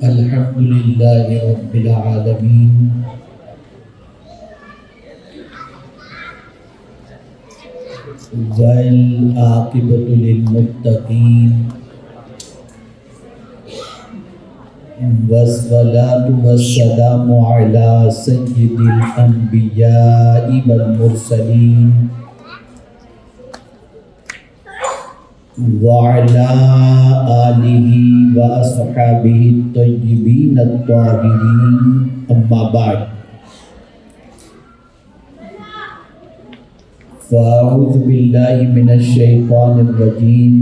الحمد لله رب العالمين والعاقبة للمتقين والصلاة والسلام على سيد الأنبياء والمرسلين وعلى آله وأصحابه الطيبين الطاهرين أما بعد فأعوذ بالله من الشيطان الرجيم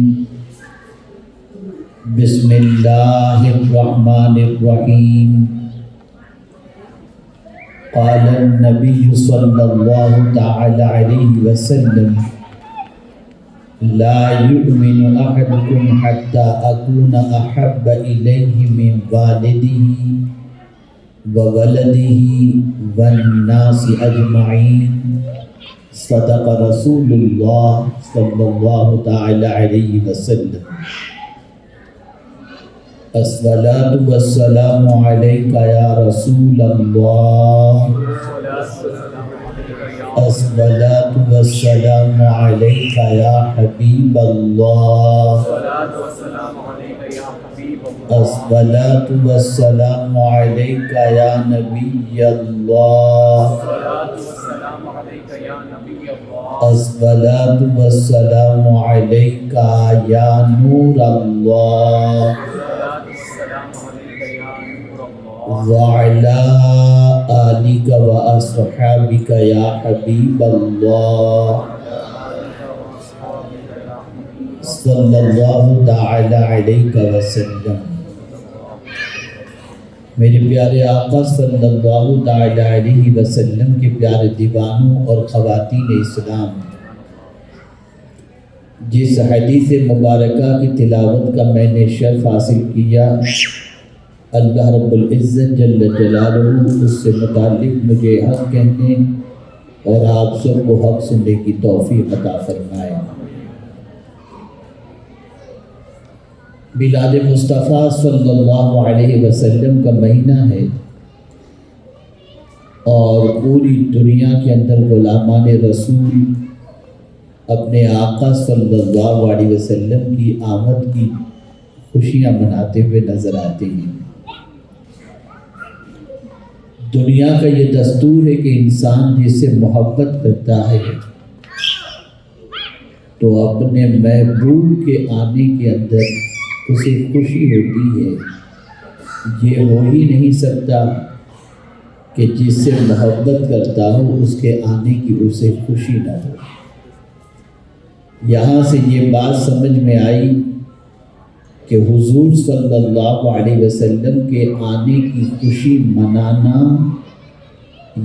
بسم الله الرحمن الرحيم قال النبي صلى الله تعالى عليه وسلم لا يؤمن أحدكم حتى أكون أحب إليه من والده وولده والناس أجمعين صدق رسول الله صلى الله تعالى عليه وسلم الصلاة والسلام عليك يا رسول الله الصلاة والسلام عليك يا حبيب الله الصلاة والسلام عليك يا نبي الله الصلاة والسلام عليك يا نور الله وعلى آلك وأصحابك يا حبيب الله صلی اللہ تعالی علیہ وسلم۔ میرے پیارے آقا صلی اللہ تعالی علیہ وسلم کے پیارے دیوانوں اور خواتین اسلام، جس حدیث مبارکہ کی تلاوت کا میں نے شرف حاصل کیا، اللہ رب العزت جل جلالہ اس سے متعلق مجھے حق کہنے اور آپ سب کو حق سننے کی توفیق عطا فرمائے۔ میلاد مصطفیٰ صلی اللہ علیہ وسلم کا مہینہ ہے اور پوری دنیا کے اندر غلامان رسول اپنے آقا صلی اللہ علیہ وسلم کی آمد کی خوشیاں مناتے ہوئے نظر آتے ہیں۔ دنیا کا یہ دستور ہے کہ انسان جس سے محبت کرتا ہے تو اپنے محبوب کے آنے کے اندر اسے خوشی ہوتی ہے۔ یہ ہو ہی نہیں سکتا کہ جس سے محبت کرتا ہو اس کے آنے کی اسے خوشی نہ ہو۔ یہاں سے یہ بات سمجھ میں آئی کہ حضور صلی اللہ علیہ وسلم کے آنے کی خوشی منانا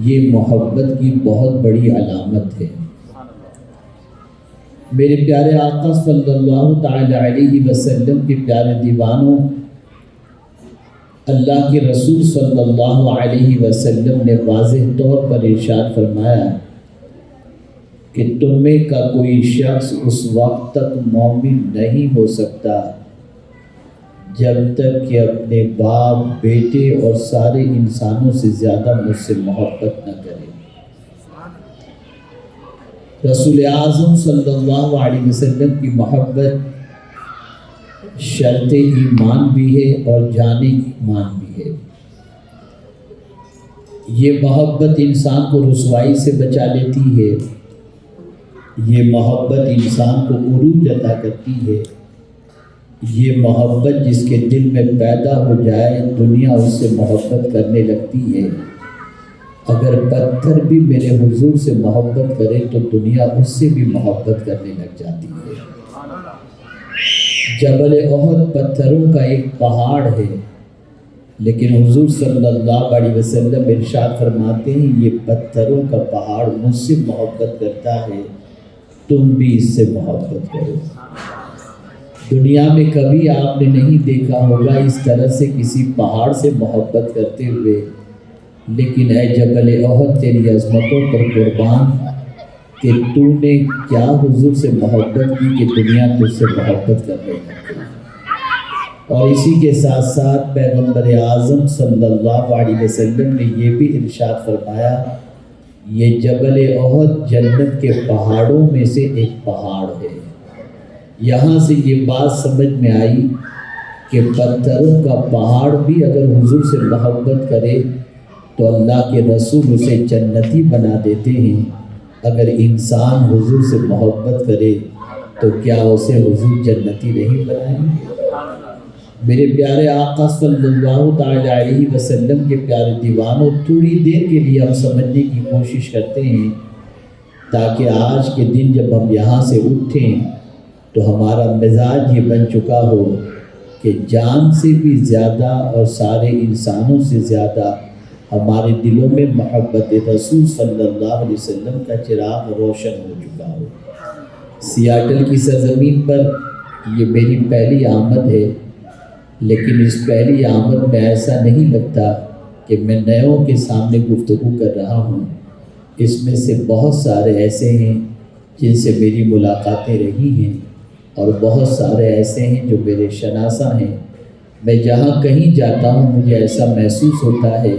یہ محبت کی بہت بڑی علامت ہے۔ میرے پیارے آقا صلی اللہ تعالی علیہ وسلم کے پیارے دیوانوں، اللہ کے رسول صلی اللہ علیہ وسلم نے واضح طور پر ارشاد فرمایا کہ تم میں کا کوئی شخص اس وقت تک مومن نہیں ہو سکتا جب تک کہ اپنے باپ، بیٹے اور سارے انسانوں سے زیادہ مجھ سے محبت نہ کرے۔ رسول اعظم صلی اللہ علیہ وسلم کی محبت شرط ایمان بھی ہے اور جان ایمان بھی ہے۔ یہ محبت انسان کو رسوائی سے بچا لیتی ہے، یہ محبت انسان کو عروج عطا کرتی ہے۔ یہ محبت جس کے دل میں پیدا ہو جائے دنیا اس سے محبت کرنے لگتی ہے۔ اگر پتھر بھی میرے حضور سے محبت کرے تو دنیا اس سے بھی محبت کرنے لگ جاتی ہے۔ جبل احد پتھروں کا ایک پہاڑ ہے، لیکن حضور صلی اللہ علیہ وسلم ارشاد فرماتے ہیں یہ پتھروں کا پہاڑ مجھ سے محبت کرتا ہے، تم بھی اس سے محبت کرو۔ دنیا میں کبھی آپ نے نہیں دیکھا ہوگا اس طرح سے کسی پہاڑ سے محبت کرتے ہوئے، لیکن اے جبل احد تیری عظمتوں پر قربان کہ تو نے کیا حضور سے محبت کی کہ دنیا تجھ سے محبت کرنے لگی۔ اور اسی کے ساتھ ساتھ پیغمبر اعظم صلی اللہ علیہ وسلم نے یہ بھی ارشاد فرمایا، یہ جبل احد جنت کے پہاڑوں میں سے ایک پہاڑ ہے۔ یہاں سے یہ بات سمجھ میں آئی کہ پتھروں کا پہاڑ بھی اگر حضور سے محبت کرے تو اللہ کے رسول اسے جنتی بنا دیتے ہیں۔ اگر انسان حضور سے محبت کرے تو کیا اسے حضور جنتی نہیں بنائیں گے؟ میرے پیارے آقا صلی اللہ تعالی علیہ وسلم کے پیارے دیوانوں، تھوڑی دیر کے لیے ہم سمجھنے کی کوشش کرتے ہیں تاکہ آج کے دن جب ہم یہاں سے اٹھیں تو ہمارا مزاج یہ بن چکا ہو کہ جان سے بھی زیادہ اور سارے انسانوں سے زیادہ ہمارے دلوں میں محبت رسول صلی اللہ علیہ وسلم کا چراغ روشن ہو چکا ہو۔ سیاٹل کی سرزمین پر یہ میری پہلی آمد ہے، لیکن اس پہلی آمد میں ایسا نہیں لگتا کہ میں نیوں کے سامنے گفتگو کر رہا ہوں۔ اس میں سے بہت سارے ایسے ہیں جن سے میری ملاقاتیں رہی ہیں، اور بہت سارے ایسے ہیں جو میرے شناسہ ہیں۔ میں جہاں کہیں جاتا ہوں مجھے ایسا محسوس ہوتا ہے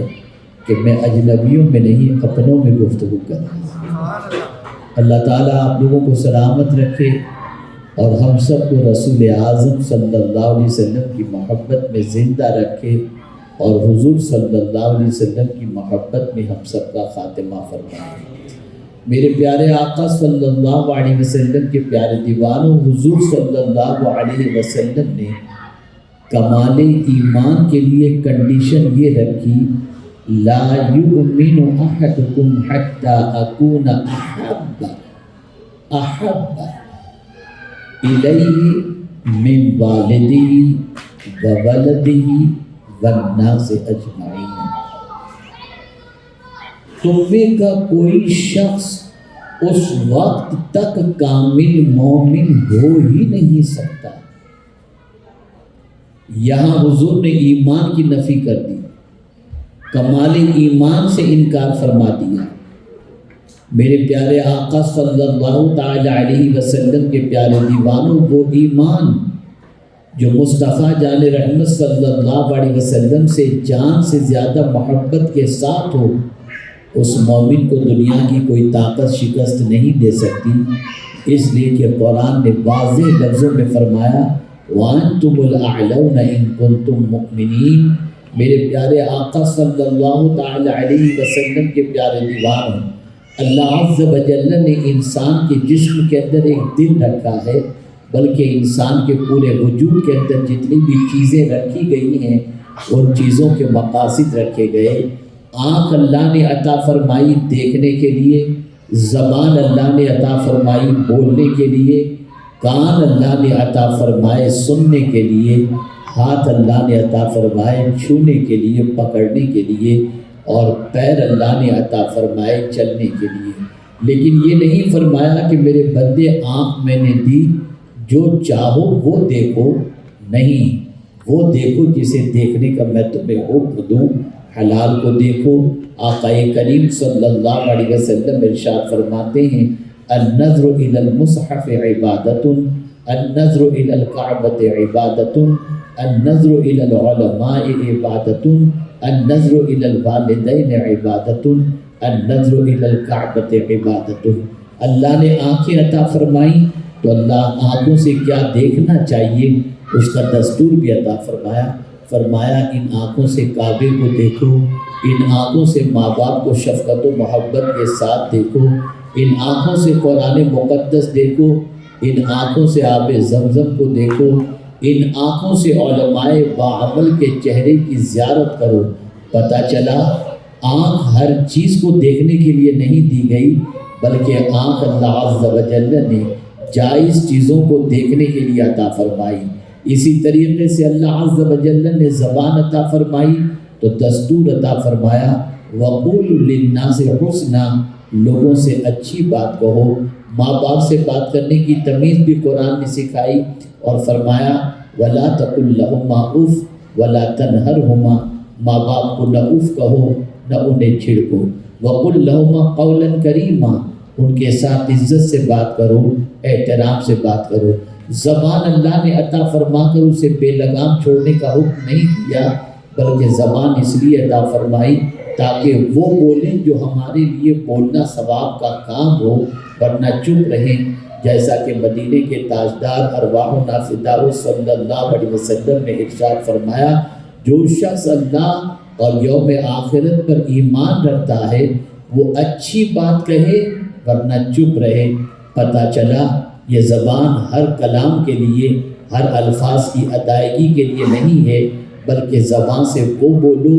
کہ میں اجنبیوں میں نہیں اپنوں میں گفتگو کر رہا ہوں۔ اللہ تعالیٰ آپ لوگوں کو سلامت رکھے اور ہم سب کو رسول اعظم صلی اللہ علیہ وسلم کی محبت میں زندہ رکھے، اور حضور صلی اللہ علیہ وسلم کی محبت میں ہم سب کا خاتمہ فرمائے۔ میرے پیارے آقا صلی اللہ علیہ وسلم کے پیارے دیوانوں، حضور صلی اللہ علیہ وسلم نے کمال ایمان کے لیے کنڈیشن یہ رکھی، لا یؤمن احدکم حتی اکون احب الیہ من والدہ وولدہ والناس اجمعین۔ تم میں کا کوئی شخص اس وقت تک کامل مومن ہو ہی نہیں سکتا۔ یہاں حضور نے ایمان کی نفی کر دی، کمال ایمان سے انکار فرما دیا۔ میرے پیارے آقا صلی اللہ تعالی علیہ وسلم کے پیارے دیوانوں، وہ ایمان جو مصطفیٰ جان رحمت صلی اللہ علیہ وسلم سے جان سے زیادہ محبت کے ساتھ ہو، اس مومن کو دنیا کی کوئی طاقت شکست نہیں دے سکتی۔ اس لیے کہ قرآن نے واضح لفظوں میں فرمایا، وَأَنْتُمُ الْأَعْلَوْنَ إِن كُنتُم مُؤْمِنِينَ۔ میرے پیارے آقا صلی اللہ تعالی علیہ وسلم کے پیارے دیوانوں، اللہ عز و جل نے انسان کے جسم کے اندر ایک دل رکھا ہے، بلکہ انسان کے پورے وجود کے اندر جتنی بھی چیزیں رکھی گئی ہیں ان چیزوں کے مقاصد رکھے گئے۔ آنکھ اللہ نے عطا فرمائی دیکھنے کے لیے، زبان اللہ نے عطا فرمائی بولنے کے لیے، کان اللہ نے عطا فرمائے سننے کے لیے، ہاتھ اللہ نے عطا فرمائے چھونے کے لیے، پکڑنے کے لیے، اور پیر اللہ نے عطا فرمائے چلنے کے لیے۔ لیکن یہ نہیں فرمایا کہ میرے بندے آنکھ میں نے دی، جو چاہو وہ دیکھو، نہیں، وہ دیکھو جسے دیکھنے کا میں تمہیں حکم دوں، حلال کو دیکھو۔ آقا کریم صلی اللہ علیہ وسلم ارشاد فرماتے ہیں، النظر الی المصحف عبادت، النظر الی الکعبۃ عبادت، النظر الی العلماء عبادت، النظر الی الوالدین عبادت، النظر الی الکعبۃ عبادت۔ اللہ نے آنکھیں عطا فرمائیں تو اللہ آنکھوں سے کیا دیکھنا چاہیے اس کا دستور بھی عطا فرمایا ان آنکھوں سے کعبے کو دیکھو، ان آنکھوں سے ماں باپ کو شفقت و محبت کے ساتھ دیکھو، ان آنکھوں سے قرآن مقدس دیکھو، ان آنکھوں سے آب زمزم کو دیکھو، ان آنکھوں سے علماء باعمل کے چہرے کی زیارت کرو۔ پتہ چلا آنکھ ہر چیز کو دیکھنے کے لیے نہیں دی گئی، بلکہ آنکھ اللہ عز و جل نے جائز چیزوں کو دیکھنے کے لیے عطا فرمائی۔ اسی طریقے سے اللہ عز و جل نے زبان عطا فرمائی تو دستور عطا فرمایا، وَقُولُوا لِلنَّاسِ حُسْنًا، لوگوں سے اچھی بات کہو۔ ماں باپ سے بات کرنے کی تمیز بھی قرآن نے سکھائی اور فرمایا، وَلَا تَقُل لَهُمَا اُفٍّ وَلَا تَنْهَرْهُمَا، ماں باپ کو نہ اف کہو نہ انہیں چھڑکو۔ وَقُل لَهُمَا قَوْلًا كَرِيمًا، ان کے ساتھ عزت سے بات کرو، احترام سے بات کرو۔ زبان اللہ نے عطا فرما کر اسے بے لگام چھوڑنے کا حکم نہیں دیا، بلکہ زبان اس لیے عطا فرمائی تاکہ وہ بولیں جو ہمارے لیے بولنا ثواب کا کام ہو، ورنہ چپ رہیں۔ جیسا کہ مدینے کے تاجدار ارواحنا فداء صلی اللہ علیہ وسلم نے ارشاد فرمایا، جو شخص اللہ اور یوم آخرت پر ایمان رکھتا ہے وہ اچھی بات کہے ورنہ چپ رہے۔ پتہ چلا یہ زبان ہر کلام کے لیے، ہر الفاظ کی ادائیگی کے لیے نہیں ہے، بلکہ زبان سے وہ بولو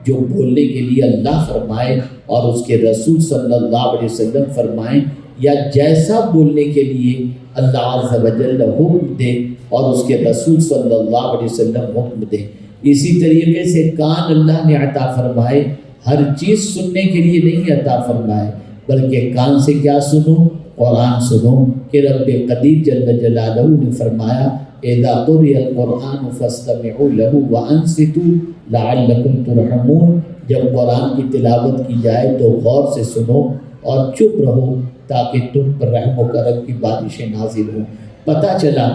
جو بولنے کے لیے اللہ فرمائے اور اس کے رسول صلی اللہ علیہ وسلم فرمائیں، یا جیسا بولنے کے لیے اللہ عز و جل حکم دے اور اس کے رسول صلی اللہ علیہ وسلم حکم دے۔ اسی طریقے سے کان اللہ نے عطا فرمائے، ہر چیز سننے کے لیے نہیں عطا فرمائے، بلکہ کان سے کیا سنو؟ قرآن سنو، کہ رب قدیر جل جلالہ نے فرمایا اذا قرئ القرآن فاستمعوا له وانصتوا لعلکم ترحمون، جب قرآن کی تلاوت کی جائے تو غور سے سنو اور چپ رہو تاکہ تم پر رحم و کرم کی بارشیں نازل ہوں۔ پتہ چلا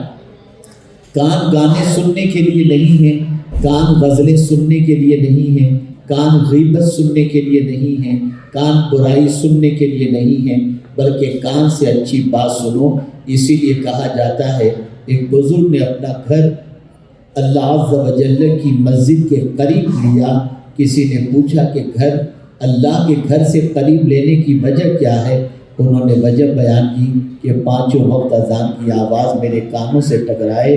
کان گانے سننے کے لیے نہیں ہیں، کان غزلیں سننے کے لیے نہیں ہیں، کان غیبت سننے کے لیے نہیں ہیں، کان برائی سننے کے لیے نہیں ہیں، بلکہ کان سے اچھی بات سنو۔ اسی لیے کہا جاتا ہے ایک بزرگ نے اپنا گھر اللہ عز و جل کی مسجد کے قریب لیا۔ کسی نے پوچھا کہ گھر اللہ کے گھر سے قریب لینے کی وجہ کیا ہے؟ انہوں نے وجہ بیان کی کہ پانچوں وقت اذان کی آواز میرے کانوں سے ٹکرائے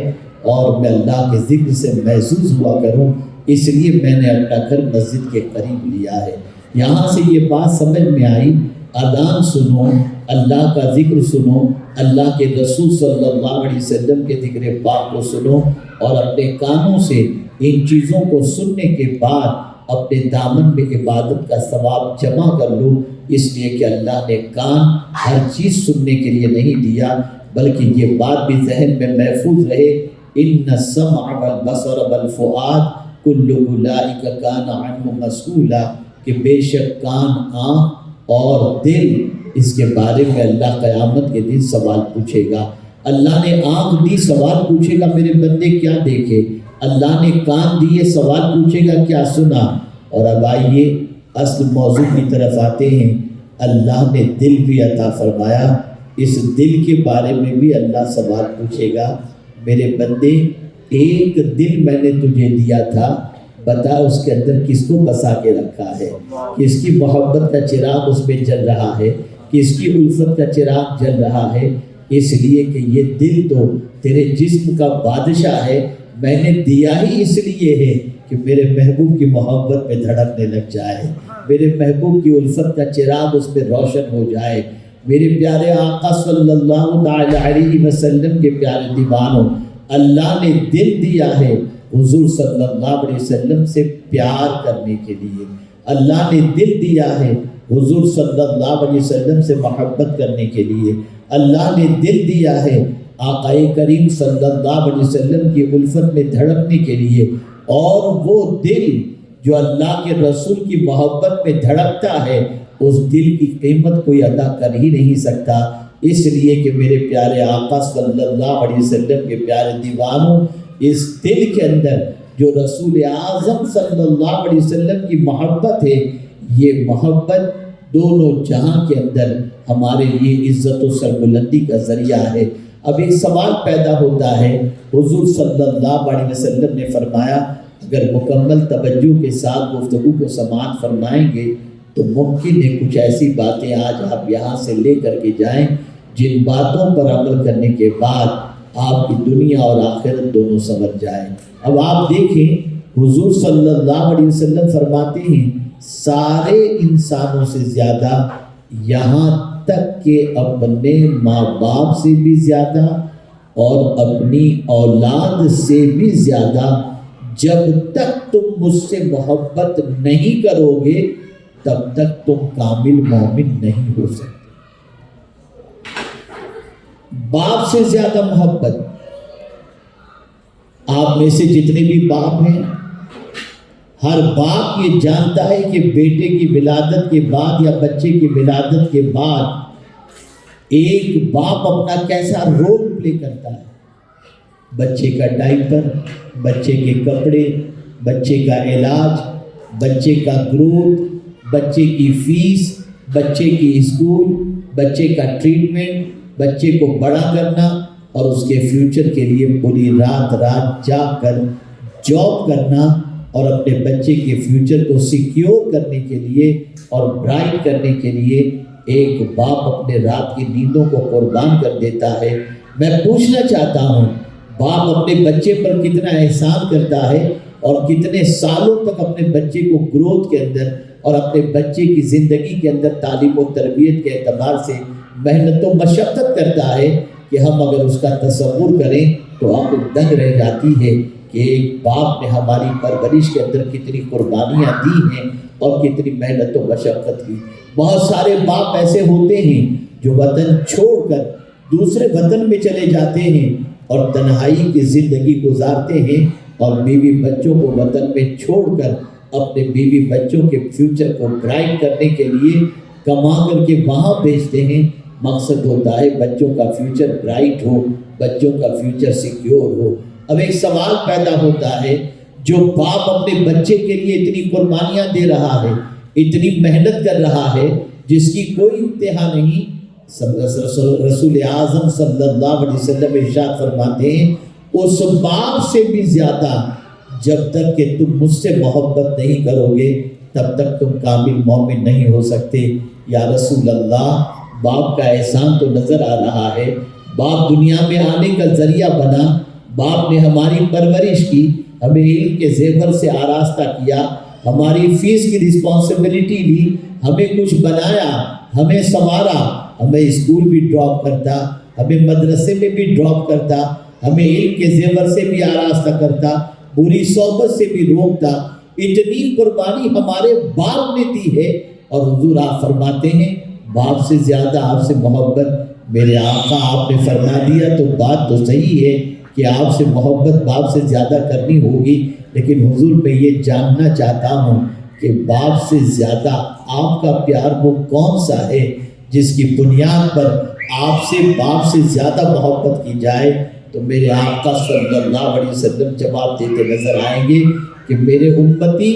اور میں اللہ کے ذکر سے محظوظ ہوا کروں، اس لیے میں نے اپنا گھر مسجد کے قریب لیا ہے۔ یہاں سے یہ بات سمجھ میں آئی، اذان سنو، اللہ کا ذکر سنو، اللہ کے رسول صلی اللہ علیہ وسلم کے ذکر پاک کو سنو، اور اپنے کانوں سے ان چیزوں کو سننے کے بعد اپنے دامن میں عبادت کا ثواب جمع کر لو، اس لیے کہ اللہ نے کان ہر چیز سننے کے لیے نہیں دیا، بلکہ یہ بات بھی ذہن میں محفوظ رہے ان السمع والبصر والفؤاد کل اولئک کان عنہ مسئولا، کہ بے شک کان، آنکھ اور دل، اس کے بارے میں اللہ قیامت کے دن سوال پوچھے گا۔ اللہ نے آنکھ دی، سوال پوچھے گا میرے بندے کیا دیکھے؟ اللہ نے کان دیے، سوال پوچھے گا کیا سنا؟ اور اب آئیے اصل موضوع کی طرف آتے ہیں۔ اللہ نے دل بھی عطا فرمایا، اس دل کے بارے میں بھی اللہ سوال پوچھے گا، میرے بندے ایک دل میں نے تجھے دیا تھا، بتا اس کے اندر کس کو بسا کے رکھا ہے؟ کس کی محبت کا چراغ اس میں جل رہا ہے؟ کس کی الفت کا چراغ جل رہا ہے؟ اس لیے کہ یہ دل تو تیرے جسم کا بادشاہ ہے، میں نے دیا ہی اس لیے ہے کہ میرے محبوب کی محبت میں دھڑکنے لگ جائے، میرے محبوب کی الفت کا چراغ اس میں روشن ہو جائے۔ میرے پیارے آقا صلی اللہ علیہ وسلم کے پیارے دیوانوں، اللہ نے دل دیا ہے حضور صلی اللہ علیہ وسلم سے پیار کرنے کے لیے، اللہ نے دل دیا ہے حضور صلی اللہ علیہ وسلم سے محبت کرنے کے لیے، اللہ نے دل دیا ہے آقا کریم صلی اللہ علیہ وسلم کی الفت میں دھڑکنے کے لیے، اور وہ دل جو اللہ کے رسول کی محبت میں دھڑکتا ہے اس دل کی قیمت کوئی ادا کر ہی نہیں سکتا۔ اس لیے کہ میرے پیارے آقا صلی اللہ علیہ وسلم کے پیارے دیوانوں، اس دل کے اندر جو رسول اعظم صلی اللہ علیہ وسلم کی محبت ہے، یہ محبت دونوں جہاں کے اندر ہمارے لیے عزت و سربلندی کا ذریعہ ہے۔ اب ایک سوال پیدا ہوتا ہے، حضور صلی اللہ علیہ وسلم نے فرمایا اگر مکمل توجہ کے ساتھ گفتگو کو سماعت فرمائیں گے تو ممکن ہے کچھ ایسی باتیں آج آپ یہاں سے لے کر کے جائیں جن باتوں پر عمل کرنے کے بعد آپ کی دنیا اور آخرت دونوں سنور جائیں۔ اب آپ دیکھیں حضور صلی اللہ علیہ وسلم فرماتے ہیں سارے انسانوں سے زیادہ، یہاں تک کہ اپنے ماں باپ سے بھی زیادہ اور اپنی اولاد سے بھی زیادہ، جب تک تم مجھ سے محبت نہیں کرو گے تب تک تم کامل مومن نہیں ہو سکتے۔ باپ سے زیادہ محبت، آپ میں سے جتنے بھی باپ ہیں، ہر باپ یہ جانتا ہے کہ بیٹے کی ولادت کے بعد یا بچے کی ولادت کے بعد ایک باپ اپنا کیسا رول پلے کرتا ہے۔ بچے کا ڈائپر، بچے کے کپڑے، بچے کا علاج، بچے کا گروتھ، بچے کی فیس، بچے کی اسکول، بچے کا ٹریٹمنٹ، بچے کو بڑا کرنا اور اس کے فیوچر کے لیے پوری رات جاگ کر جاب کرنا اور اپنے بچے کے فیوچر کو سیکیور کرنے کے لیے اور برائٹ کرنے کے لیے ایک باپ اپنے رات کی نیندوں کو قربان کر دیتا ہے۔ میں پوچھنا چاہتا ہوں، باپ اپنے بچے پر کتنا احسان کرتا ہے اور کتنے سالوں تک اپنے بچے کو گروتھ کے اندر اور اپنے بچے کی زندگی کے اندر تعلیم و تربیت کے اعتبار سے محنت و مشقت کرتا ہے کہ ہم اگر اس کا تصور کریں تو آپ کو دنگ رہ جاتی ہے کہ ایک باپ نے ہماری پرورش کے اندر کتنی قربانیاں دی ہیں اور کتنی محنت و مشقت کی۔ بہت سارے باپ ایسے ہوتے ہیں جو وطن چھوڑ کر دوسرے وطن میں چلے جاتے ہیں اور تنہائی کی زندگی گزارتے ہیں اور بیوی بچوں کو وطن میں چھوڑ کر اپنے بیوی بچوں کے فیوچر کو برائٹ کرنے کے لیے کما کر کے وہاں بھیجتے ہیں۔ مقصد ہوتا ہے بچوں کا فیوچر برائٹ ہو، بچوں کا فیوچر سیکیور ہو۔ اب ایک سوال پیدا ہوتا ہے، جو باپ اپنے بچے کے لیے اتنی قربانیاں دے رہا ہے، اتنی محنت کر رہا ہے جس کی کوئی انتہا نہیں، رسول اعظم صلی اللہ علیہ وسلم ارشاد فرماتے ہیں اس باپ سے بھی زیادہ جب تک کہ تم مجھ سے محبت نہیں کرو گے تب تک تم کامل مومن نہیں ہو سکتے۔ یا رسول اللہ، باپ کا احسان تو نظر آ رہا ہے، باپ دنیا میں آنے کا ذریعہ بنا، باپ نے ہماری پرورش کی، ہمیں علم کے زیور سے آراستہ کیا، ہماری فیس کی رسپانسبلٹی لی، ہمیں کچھ بنایا، ہمیں سنوارا، ہمیں اسکول بھی ڈراپ کرتا، ہمیں مدرسے میں بھی ڈراپ کرتا، ہمیں علم کے زیور سے بھی آراستہ کرتا، بری صحبت سے بھی روکتا۔ اتنی قربانی ہمارے باپ نے دی ہے اور حضور آپ فرماتے ہیں باپ سے زیادہ آپ سے محبت میرے آقا آپ نے فرما دیا، تو بات تو صحیح ہے کہ آپ سے محبت باپ سے زیادہ کرنی ہوگی، لیکن حضور میں یہ جاننا چاہتا ہوں کہ باپ سے زیادہ آپ کا پیار وہ کون سا ہے جس کی بنیاد پر آپ سے باپ سے زیادہ محبت کی جائے۔ تو میرے آقا صلی اللہ علیہ وسلم جواب دیتے نظر آئیں گے کہ میرے امتی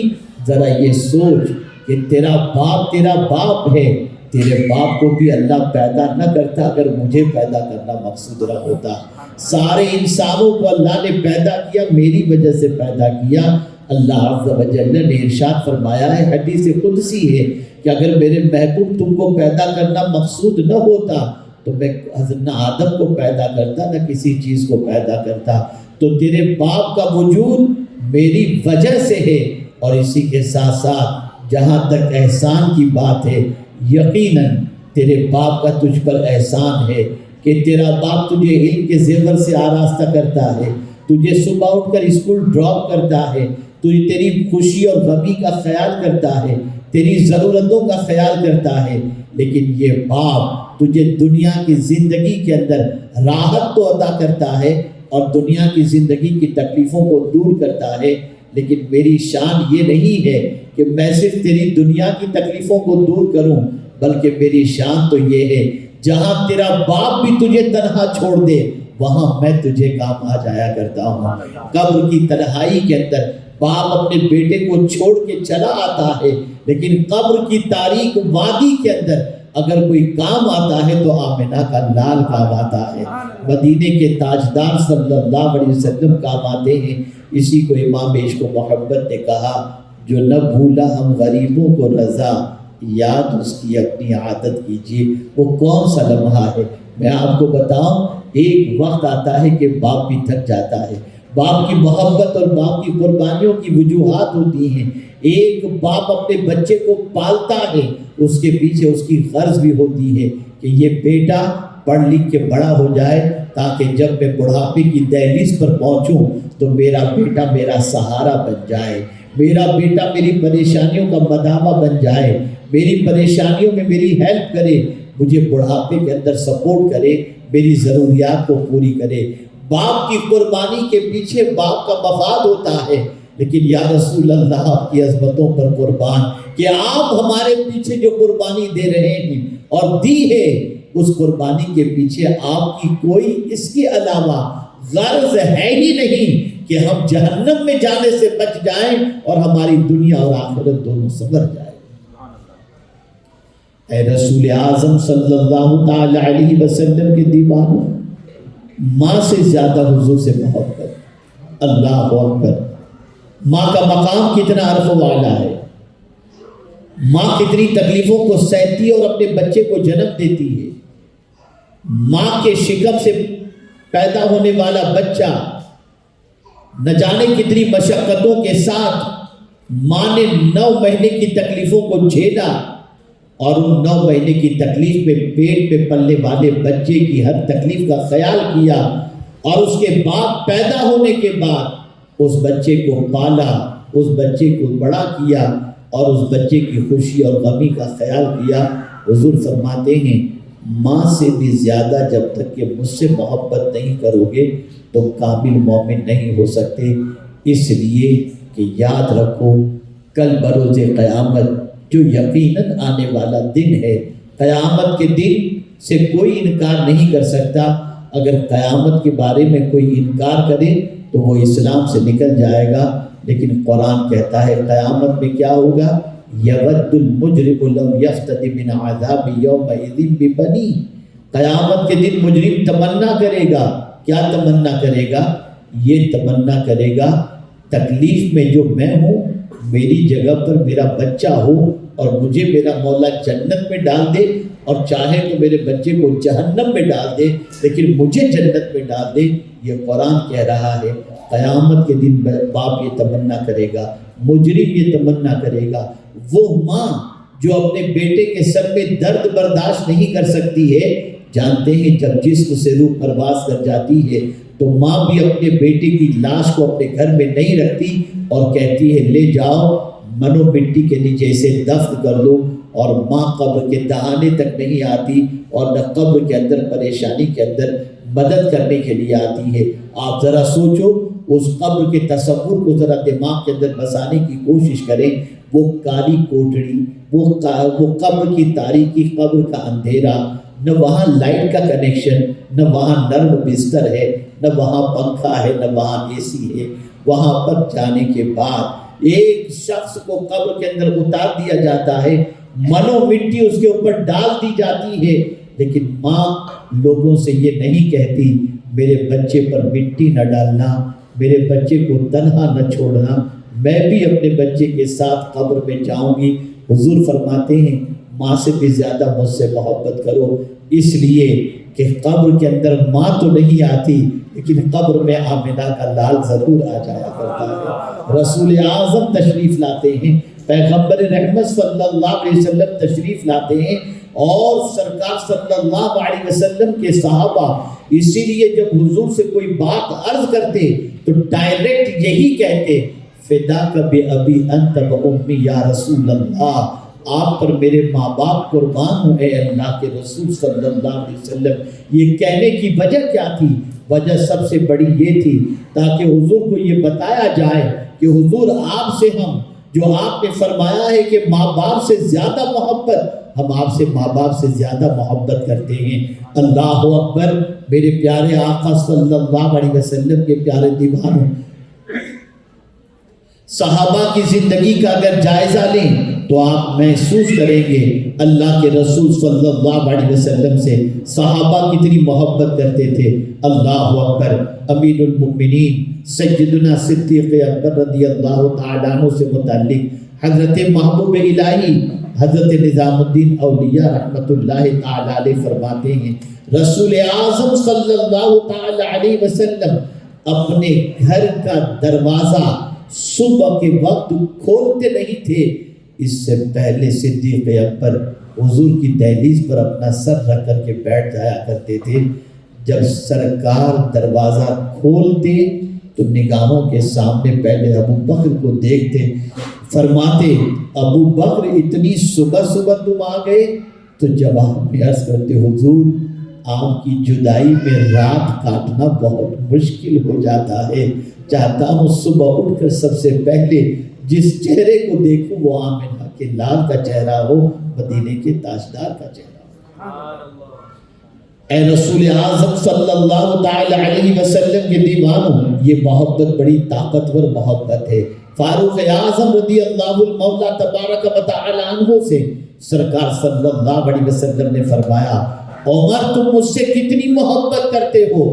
ذرا یہ سوچ کہ تیرا باپ ہے، تیرے باپ کو بھی اللہ پیدا نہ کرتا اگر مجھے پیدا کرنا مقصود نہ ہوتا۔ سارے انسانوں کو اللہ نے پیدا کیا، میری وجہ سے پیدا کیا۔ اللہ عز و جل نے ارشاد فرمایا ہے، حدیث قدسی ہے کہ اگر میرے محبوب تم کو پیدا کرنا مقصود نہ ہوتا تو میں حضرت آدم کو پیدا کرتا، نہ کسی چیز کو پیدا کرتا۔ تو تیرے باپ کا وجود میری وجہ سے ہے، اور اسی کے ساتھ ساتھ جہاں تک احسان کی بات ہے، یقیناً تیرے باپ کا تجھ پر احسان ہے کہ تیرا باپ تجھے علم کے زیور سے آراستہ کرتا ہے، تجھے صبح اٹھ کر اسکول ڈراپ کرتا ہے، تجھے تیری خوشی اور غمی کا خیال کرتا ہے، تیری ضرورتوں کا خیال کرتا ہے۔ لیکن یہ باپ تجھے دنیا کی زندگی کے اندر راحت تو عطا کرتا ہے اور دنیا کی زندگی کی تکلیفوں کو دور کرتا ہے، لیکن میری شان یہ نہیں ہے کہ میں صرف تیری دنیا کی تکلیفوں کو دور کروں، بلکہ میری شان تو یہ ہے جہاں تیرا باپ بھی تجھے تنہا چھوڑ دے وہاں میں تجھے کام آ جایا کرتا ہوں۔ قبر کی تنہائی کے اندر باپ اپنے بیٹے کو چھوڑ کے چلا آتا ہے، لیکن قبر کی تاریک وادی کے اندر اگر کوئی کام آتا ہے تو آمنہ کا لال کام آتا ہے، مدینے کے تاجدار صلی اللہ علیہ وسلم کام آتے ہیں۔ اسی کو امام عشق و محبت نے کہا، جو نہ بھولا ہم غریبوں کو رضا، یاد اس کی اپنی عادت کیجیے۔ وہ کون سا لمحہ ہے؟ میں آپ کو بتاؤں، ایک وقت آتا ہے کہ باپ بھی تھک جاتا ہے، باپ کی محبت اور باپ کی قربانیوں کی وجوہات ہوتی ہیں۔ ایک باپ اپنے بچے کو پالتا ہے، اس کے پیچھے اس کی غرض بھی ہوتی ہے کہ یہ بیٹا پڑھ لکھ کے بڑا ہو جائے تاکہ جب میں بڑھاپے کی دہلیز پر پہنچوں تو میرا بیٹا میرا سہارا بن جائے، میرا بیٹا میری پریشانیوں کا مداوع بن جائے، میری پریشانیوں میں میری ہیلپ کرے، مجھے بڑھاپے کے اندر سپورٹ کرے، میری ضروریات کو پوری کرے۔ باپ کی قربانی کے پیچھے باپ کا مفاد ہوتا ہے، لیکن یا رسول اللہ آپ کی عظمتوں پر قربان کہ آپ ہمارے پیچھے جو قربانی دے رہے ہیں اور دی ہے، اس قربانی کے پیچھے آپ کی کوئی اس کے علاوہ غرض ہے ہی نہیں کہ ہم جہنم میں جانے سے بچ جائیں اور ہماری دنیا اور آخرت دونوں سنور جائے۔ اے رسول اعظم صلی اللہ تعالی علیہ وسلم کے دیوانوں، ماں سے زیادہ حضور سے محبت۔ اللہ اکبر! ماں کا مقام کتنا عرف والا ہے، ماں کتنی تکلیفوں کو سہتی ہے اور اپنے بچے کو جنم دیتی ہے۔ ماں کے شکم سے پیدا ہونے والا بچہ نہ جانے کتنی مشقتوں کے ساتھ ماں نے 9 مہینے کی تکلیفوں کو جھیلا، اور ان 9 مہینے کی تکلیف میں پیٹ پہ پلنے والے بچے کی ہر تکلیف کا خیال کیا، اور اس کے بعد پیدا ہونے کے بعد اس بچے کو پالا، اس بچے کو بڑا کیا، اور اس بچے کی خوشی اور غمی کا خیال کیا۔ حضور فرماتے ہیں ماں سے بھی زیادہ جب تک کہ مجھ سے محبت نہیں کرو گے تو کامل مومن نہیں ہو سکتے۔ اس لیے کہ یاد رکھو کل بروز قیامت جو یقیناً آنے والا دن ہے، قیامت کے دن سے کوئی انکار نہیں کر سکتا۔ اگر قیامت کے بارے میں کوئی انکار کرے تو وہ اسلام سے نکل جائے گا، لیکن قرآن کہتا ہے قیامت میں کیا ہوگا؟ یود المجرم لو یفتدی من عذاب یومئذ ببنی۔ قیامت کے دن مجرم تمنا کرے گا، کیا تمنا کرے گا؟ یہ تمنا کرے گا تکلیف میں جو میں ہوں میری جگہ پر میرا بچہ ہو، اور مجھے میرا مولا جنت میں ڈال دے، اور چاہے تو میرے بچے کو جہنم میں ڈال دے، لیکن مجھے جنت میں ڈال دے۔ یہ قرآن کہہ رہا ہے قیامت کے دن باپ یہ تمنا کرے گا، مجرم یہ تمنا کرے گا۔ وہ ماں جو اپنے بیٹے کے سر میں درد برداشت نہیں کر سکتی ہے، جانتے ہیں جب جسم سے روح پرواز کر جاتی ہے تو ماں بھی اپنے بیٹے کی لاش کو اپنے گھر میں نہیں رکھتی اور کہتی ہے لے جاؤ منو مٹی کے نیچے اسے دفن کر دو، اور ماں قبر کے دہانے تک نہیں آتی، اور نہ قبر کے اندر پریشانی کے اندر مدد کرنے کے لیے آتی ہے۔ آپ ذرا سوچو، اس قبر کے تصور کو ذرا دماغ کے اندر بسانے کی کوشش کریں۔ وہ کالی کوٹڑی، وہ قبر کی تاریکی، قبر کا اندھیرا، نہ وہاں لائٹ کا کنیکشن، نہ وہاں نرم بستر ہے، نہ وہاں پنکھا ہے، نہ وہاں اے سی ہے۔ وہاں پر جانے کے بعد ایک شخص کو قبر کے اندر اتار دیا جاتا ہے، منو مٹی اس کے اوپر ڈال دی جاتی ہے، لیکن ماں لوگوں سے یہ نہیں کہتی میرے بچے پر مٹی نہ ڈالنا، میرے بچے کو تنہا نہ چھوڑنا، میں بھی اپنے بچے کے ساتھ قبر میں جاؤں گی۔ حضور فرماتے ہیں ماں سے بھی زیادہ مجھ سے محبت کرو، اس لیے کہ قبر کے اندر ماں تو نہیں آتی، لیکن قبر میں آمنہ کا لال ضرور آ جایا کرتا ہے۔ رسول اعظم تشریف لاتے ہیں، پیغمبر رحمت صلی اللہ علیہ وسلم تشریف لاتے ہیں، اور سرکار صلی اللہ علیہ وسلم کے صحابہ اسی لیے جب حضور سے کوئی بات عرض کرتے تو ڈائریکٹ یہی کہتے فداک بأبی انت وأمی یا رسول اللہ، آپ پر میرے ماں باپ قربان ہوں اے اللہ کے رسول صلی اللہ علیہ وسلم۔ یہ کہنے کی وجہ کیا تھی؟ وجہ سب سے بڑی یہ تھی تاکہ حضور کو یہ بتایا جائے کہ حضور آپ سے ہم جو آپ نے فرمایا ہے کہ ماں باپ سے زیادہ محبت، ہم آپ سے ماں باپ سے زیادہ محبت کرتے ہیں۔ اللہ اکبر! میرے پیارے آقا صلی اللہ علیہ وسلم کے پیارے دیوانوں، صحابہ کی زندگی کا اگر جائزہ لیں تو آپ محسوس کریں گے اللہ کے رسول صلی اللہ علیہ وسلم سے صحابہ کتنی محبت کرتے تھے۔ اللہ اکبر! امین المؤمنین سیدنا صدیق اکبر رضی اللہ تعالیٰ عنہ سے متعلق حضرت محبوب الہی حضرت نظام الدین اولیاء رحمت اللہ تعالیٰ علیہ فرماتے ہیں رسول اعظم صلی اللہ تعالیٰ علیہ وسلم اپنے گھر کا دروازہ صبح کے وقت کھولتے نہیں تھے، اس سے پہلے صدیق اکبر حضور کی دہلیز پر اپنا سر رکھ کر کے بیٹھ جایا کرتے تھے۔ جب سرکار دروازہ کھولتے تو نگاہوں کے سامنے پہلے ابو بکر کو دیکھتے، فرماتے ابو بکر اتنی صبح صبح تم آ گئے؟ تو جواب میں عرض کرتے حضور آپ کی جدائی میں رات کاٹنا بہت مشکل ہو جاتا ہے، چاہتا ہوں صبح اٹھ کر سب سے پہلے جس چہرے کو دیکھوں وہ آمنہ کے لال کا چہرہ ہو، مدینے کے تاجدار کا چہرہ ہو۔ اے رسول اعظم صلی اللہ تعالی علیہ وسلم کے دیوانوں، یہ محبت بڑی طاقتور محبت ہے۔ فاروق اعظم رضی اللہ المولا تبارک و تعالی عنہ سے سرکار صلی اللہ علیہ وسلم نے فرمایا، عمر تم مجھ سے کتنی محبت کرتے ہو؟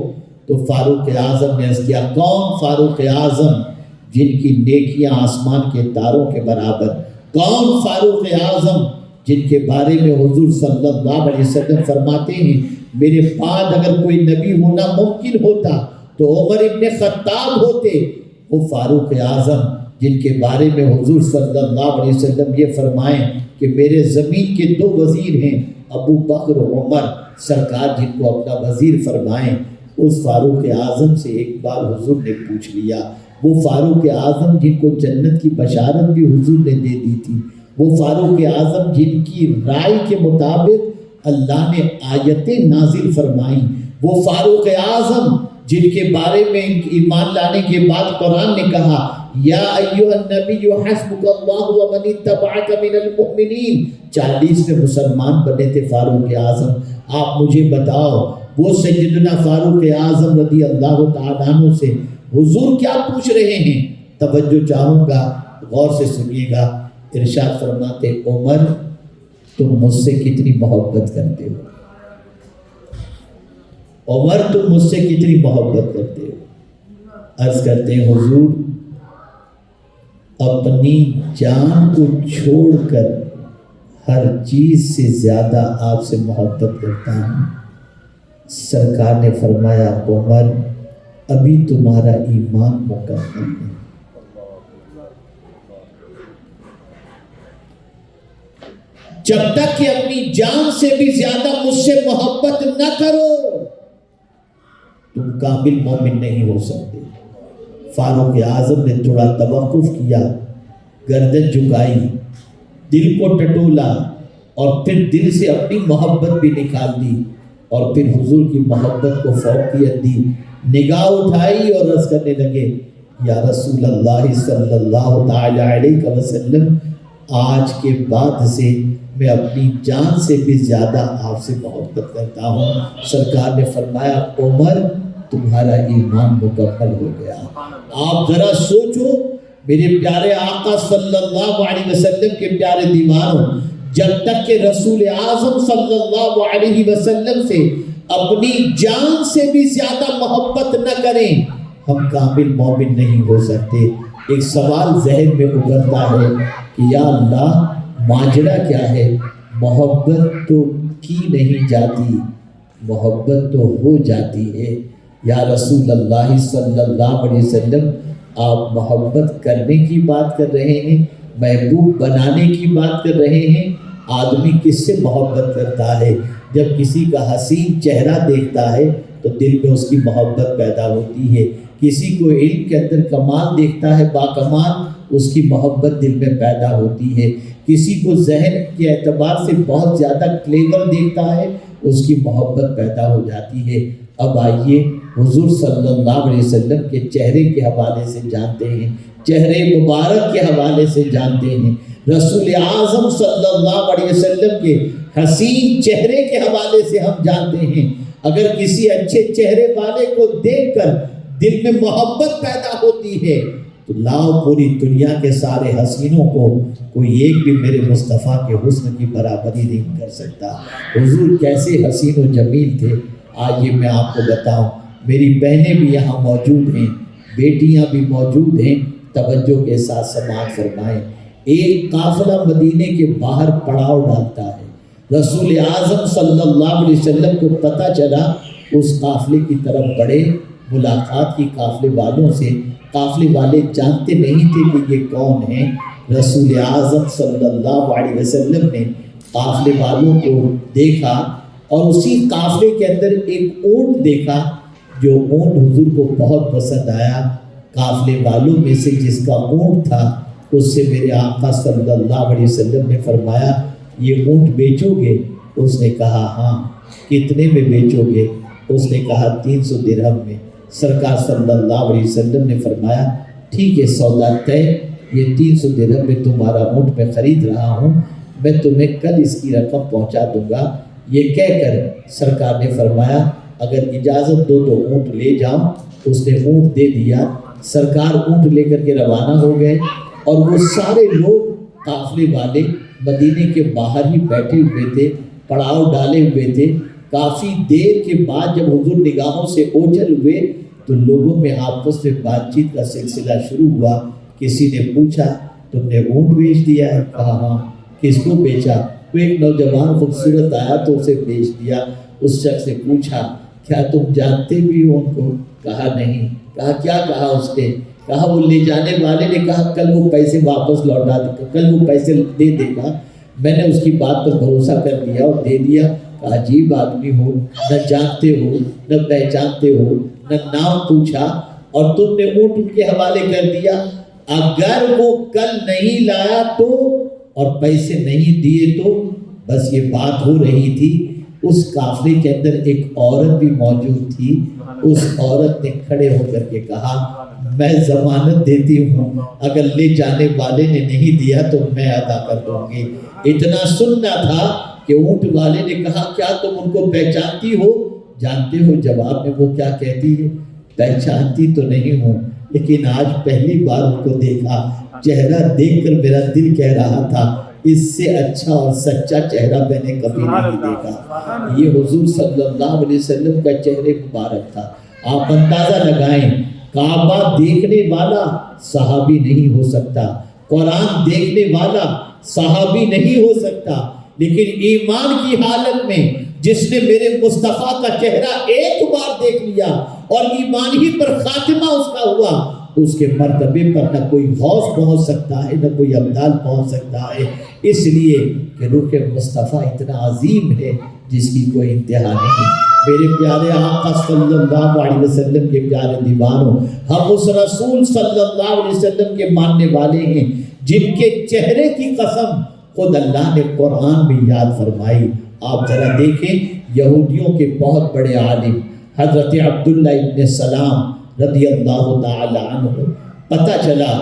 تو فاروق اعظم نے عرض کیا، کون فاروق اعظم جن کی نیکیاں آسمان کے تاروں کے برابر؟ کون فاروق اعظم جن کے بارے میں حضور صلی اللہ علیہ وسلم فرماتے ہیں میرے بعد اگر کوئی نبی ہونا ممکن ہوتا تو عمر ابن خطاب ہوتے؟ وہ فاروق اعظم جن کے بارے میں حضور صلی اللہ علیہ وسلم یہ فرمائیں کہ میرے زمین کے دو وزیر ہیں، ابو بکر و عمر، سرکار جن کو اپنا وزیر فرمائیں، اس فاروق اعظم سے ایک بار حضور نے پوچھ لیا۔ وہ فاروق اعظم جن کو جنت کی بشارت بھی حضور نے دے دی تھی، وہ فاروق اعظم جن کی رائے کے مطابق اللہ نے آیتیں نازل فرمائیں، وہ فاروق اعظم جن کے بارے میں ایمان لانے کے بعد قرآن نے کہا یا ایھا النبی حسبک اللہ ومن اتبعک من المؤمنین، 40 میں مسلمان بنے تھے فاروق اعظم۔ آپ مجھے بتاؤ وہ سیدنا فاروق اعظم رضی اللہ تعالیٰ عنہ سے حضور کیا پوچھ رہے ہیں؟ توجہ چاہوں گا، غور سے سنیے گا۔ ارشاد فرماتے، عمر تم مجھ سے کتنی محبت کرتے ہو؟ عمر تم مجھ سے کتنی محبت کرتے ہو؟ عرض کرتے ہیں حضور اپنی جان کو چھوڑ کر ہر چیز سے زیادہ آپ سے محبت کرتا ہوں۔ سرکار نے فرمایا عمر ابھی تمہارا ایمان مکمل ہے۔ جب تک کہ اپنی جان سے بھی زیادہ مجھ سے محبت نہ کرو تم کامل مومن نہیں ہو سکتے۔ فاروق اعظم نے تھوڑا توقف کیا، گردن جھکائی، دل کو ٹٹولا اور پھر دل سے اپنی محبت بھی نکال دی اور پھر حضور کی محبت کو فوقیت دی، نگاہ اٹھائی اور عرض کرنے لگے یا رسول اللہ صلی اللہ تعالی علیہ وسلم، آج کے بعد سے میں اپنی جان سے بھی زیادہ آپ سے محبت کرتا ہوں۔ سرکار نے فرمایا عمر تمہارا ایمان مکمل ہو گیا۔ آپ ذرا سوچو میرے پیارے آقا صلی اللہ علیہ وسلم کے پیارے دیوانوں، جب تک کہ رسول اعظم صلی اللہ علیہ وسلم سے اپنی جان سے بھی زیادہ محبت نہ کریں ہم کامل مومن نہیں ہو سکتے۔ ایک سوال ذہن میں ابھرتا ہے کہ یا اللہ ماجرا کیا ہے؟ محبت تو کی نہیں جاتی، محبت تو ہو جاتی ہے۔ یا رسول اللہ صلی اللہ علیہ وسلم آپ محبت کرنے کی بات کر رہے ہیں، محبوب بنانے کی بات کر رہے ہیں۔ آدمی کس سے محبت کرتا ہے؟ جب کسی کا حسین چہرہ دیکھتا ہے تو دل میں اس کی محبت پیدا ہوتی ہے۔ کسی کو علم کے اندر کمال دیکھتا ہے، با کمال، اس کی محبت دل میں پیدا ہوتی ہے۔ کسی کو ذہن کے اعتبار سے بہت زیادہ کلیور دیکھتا ہے، اس کی محبت پیدا ہو جاتی ہے۔ اب آئیے حضور صلی اللہ علیہ وسلم کے چہرے کے حوالے سے جانتے ہیں، چہرے مبارک کے حوالے سے جانتے ہیں، رسول اعظم صلی اللہ علیہ وسلم کے حسین چہرے کے حوالے سے ہم جانتے ہیں۔ اگر کسی اچھے چہرے والے کو دیکھ کر دل میں محبت پیدا ہوتی ہے تو لاؤ پوری دنیا کے سارے حسینوں کو کوئی ایک بھی میرے مصطفیٰ کے حسن کی برابری نہیں کر سکتا۔ حضور کیسے حسین و جمیل تھے، آئیے میں آپ کو بتاؤں۔ میری بہنیں بھی یہاں موجود ہیں، بیٹیاں بھی موجود ہیں، توجہ کے ساتھ سماعت فرمائیں۔ ایک قافلہ مدینے کے باہر پڑاؤ ڈالتا ہے، رسول اعظم صلی اللہ علیہ وسلم کو پتہ چلا، اس قافلے کی طرف بڑھے، ملاقات کی قافلے والوں سے۔ قافلے والے جانتے نہیں تھے کہ یہ کون ہیں۔ رسول اعظم صلی اللہ علیہ وسلم نے قافلے والوں کو دیکھا اور اسی قافلے کے اندر ایک اونٹ دیکھا جو اونٹ حضور کو بہت پسند آیا۔ قافلے والوں میں سے جس کا اونٹ تھا اس سے میرے آقا صلی اللہ علیہ وسلم نے فرمایا یہ اونٹ بیچو گے؟ اس نے کہا ہاں۔ کتنے میں بیچو گے؟ اس نے کہا 300 درہم میں۔ سرکار صلی اللہ علیہ وسلم نے فرمایا ٹھیک ہے سودا طے، یہ 300 درہم میں تمہارا اونٹ میں خرید رہا ہوں، میں تمہیں کل اس کی رقم پہنچا دوں گا، یہ کہہ کر سرکار نے فرمایا اگر اجازت دو تو اونٹ لے جاؤں. اس نے اونٹ دے دیا. سرکار اونٹ لے کر کے روانہ ہو گئے اور وہ سارے لوگ قافلے والے مدینے کے باہر ہی بیٹھے ہوئے تھے, پڑاؤ ڈالے ہوئے تھے. کافی دیر کے بعد جب حضور نگاہوں سے اوجھل ہوئے تو لوگوں میں آپس میں بات چیت کا سلسلہ شروع ہوا. کسی نے پوچھا تم نے اونٹ بیچ دیا ہے؟ کہا ہاں. کس کو بیچا؟ وہ ایک نوجوان خوبصورت آیا تو اسے بیچ دیا. اس شخص نے پوچھا کیا تم جانتے بھی ہو ان کو؟ کہا نہیں. کہا کیا کہا اس نے؟ کہا وہ لے جانے والے نے کہا کل وہ پیسے واپس لوٹا دے گا, کل وہ پیسے دے دے گا. میں نے اس کی بات پر بھروسہ کر لیا اور دے دیا. کہا عجیب آدمی ہو, نہ جانتے ہو نہ پہچانتے ہو نہ نام پوچھا اور تم نے اونٹ ان کے حوالے کر دیا. اگر وہ کل نہیں لایا تو اور پیسے نہیں دیے تو بس یہ بات ہو رہی تھی. اس قافلے کے اندر ایک عورت بھی موجود تھی. اس عورت نے کھڑے ہو کر کے کہا میں ضمانت دیتی ہوں اگر لے جانے والے نے نہیں دیا تو میں ادا کر دوں گی. اتنا سننا تھا کہ اونٹ والے نے کہا کیا تم ان کو پہچانتی ہو؟ جانتے ہو جواب میں وہ کیا کہتی ہے؟ پہچانتی تو نہیں ہوں لیکن آج پہلی بار ان کو دیکھا. چہرہ دیکھ کر میرا دل کہہ رہا تھا اس سے اچھا اور سچا چہرہ میں نے کبھی نہیں دیکھا. یہ حضور صلی اللہ علیہ وسلم کا چہرے مبارک تھا. آپ اندازہ لگائیں کعبہ دیکھنے والا صحابی نہیں ہو سکتا, قرآن دیکھنے والا صحابی نہیں ہو سکتا, لیکن ایمان کی حالت میں جس نے میرے مصطفیٰ کا چہرہ ایک بار دیکھ لیا اور ایمان ہی پر خاتمہ اس کا ہوا, اس کے مرتبے پر نہ کوئی غوث پہنچ سکتا ہے نہ کوئی ابدال پہنچ سکتا ہے. اس لیے کہ روح مصطفیٰ اتنا عظیم ہے جس کی کوئی انتہا نہیں. میرے پیارے آقا صلی اللہ علیہ وسلم کے پیارے دیوانوں, ہم اس رسول صلی اللہ علیہ وسلم کے ماننے والے ہیں جن کے چہرے کی قسم خود اللہ نے قرآن میں یاد فرمائی. آپ ذرا دیکھیں یہودیوں کے بہت بڑے عالم حضرت عبداللہ ابن سلام رضی اللہ تعالی عنہ, پتہ چلا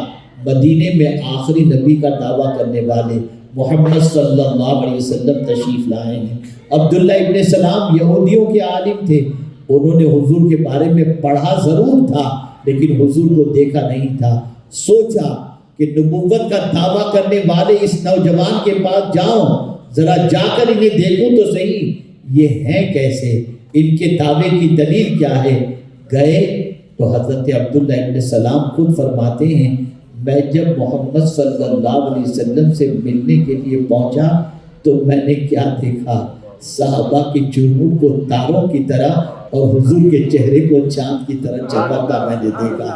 مدینے میں آخری نبی کا دعویٰ کرنے والے محمد صلی اللہ علیہ وسلم تشریف لائے ہیں. عبداللہ ابن سلام یہودیوں کے عالم تھے. انہوں نے حضور کے بارے میں پڑھا ضرور تھا لیکن حضور کو دیکھا نہیں تھا. سوچا کہ نبوت کا دعویٰ کرنے والے اس نوجوان کے پاس جاؤں, ذرا جا کر انہیں دیکھوں تو صحیح یہ ہیں کیسے, ان کے دعوے کی دلیل کیا ہے. گئے تو حضرت عبداللہ ابن سلام خود فرماتے ہیں میں جب محمد صلی اللہ علیہ وسلم سے ملنے کے لیے پہنچا تو میں نے کیا دیکھا, صحابہ کی چرمٹ کو تاروں کی طرح اور حضور کے چہرے کو چاند کی طرح چمکتا میں نے دیکھا.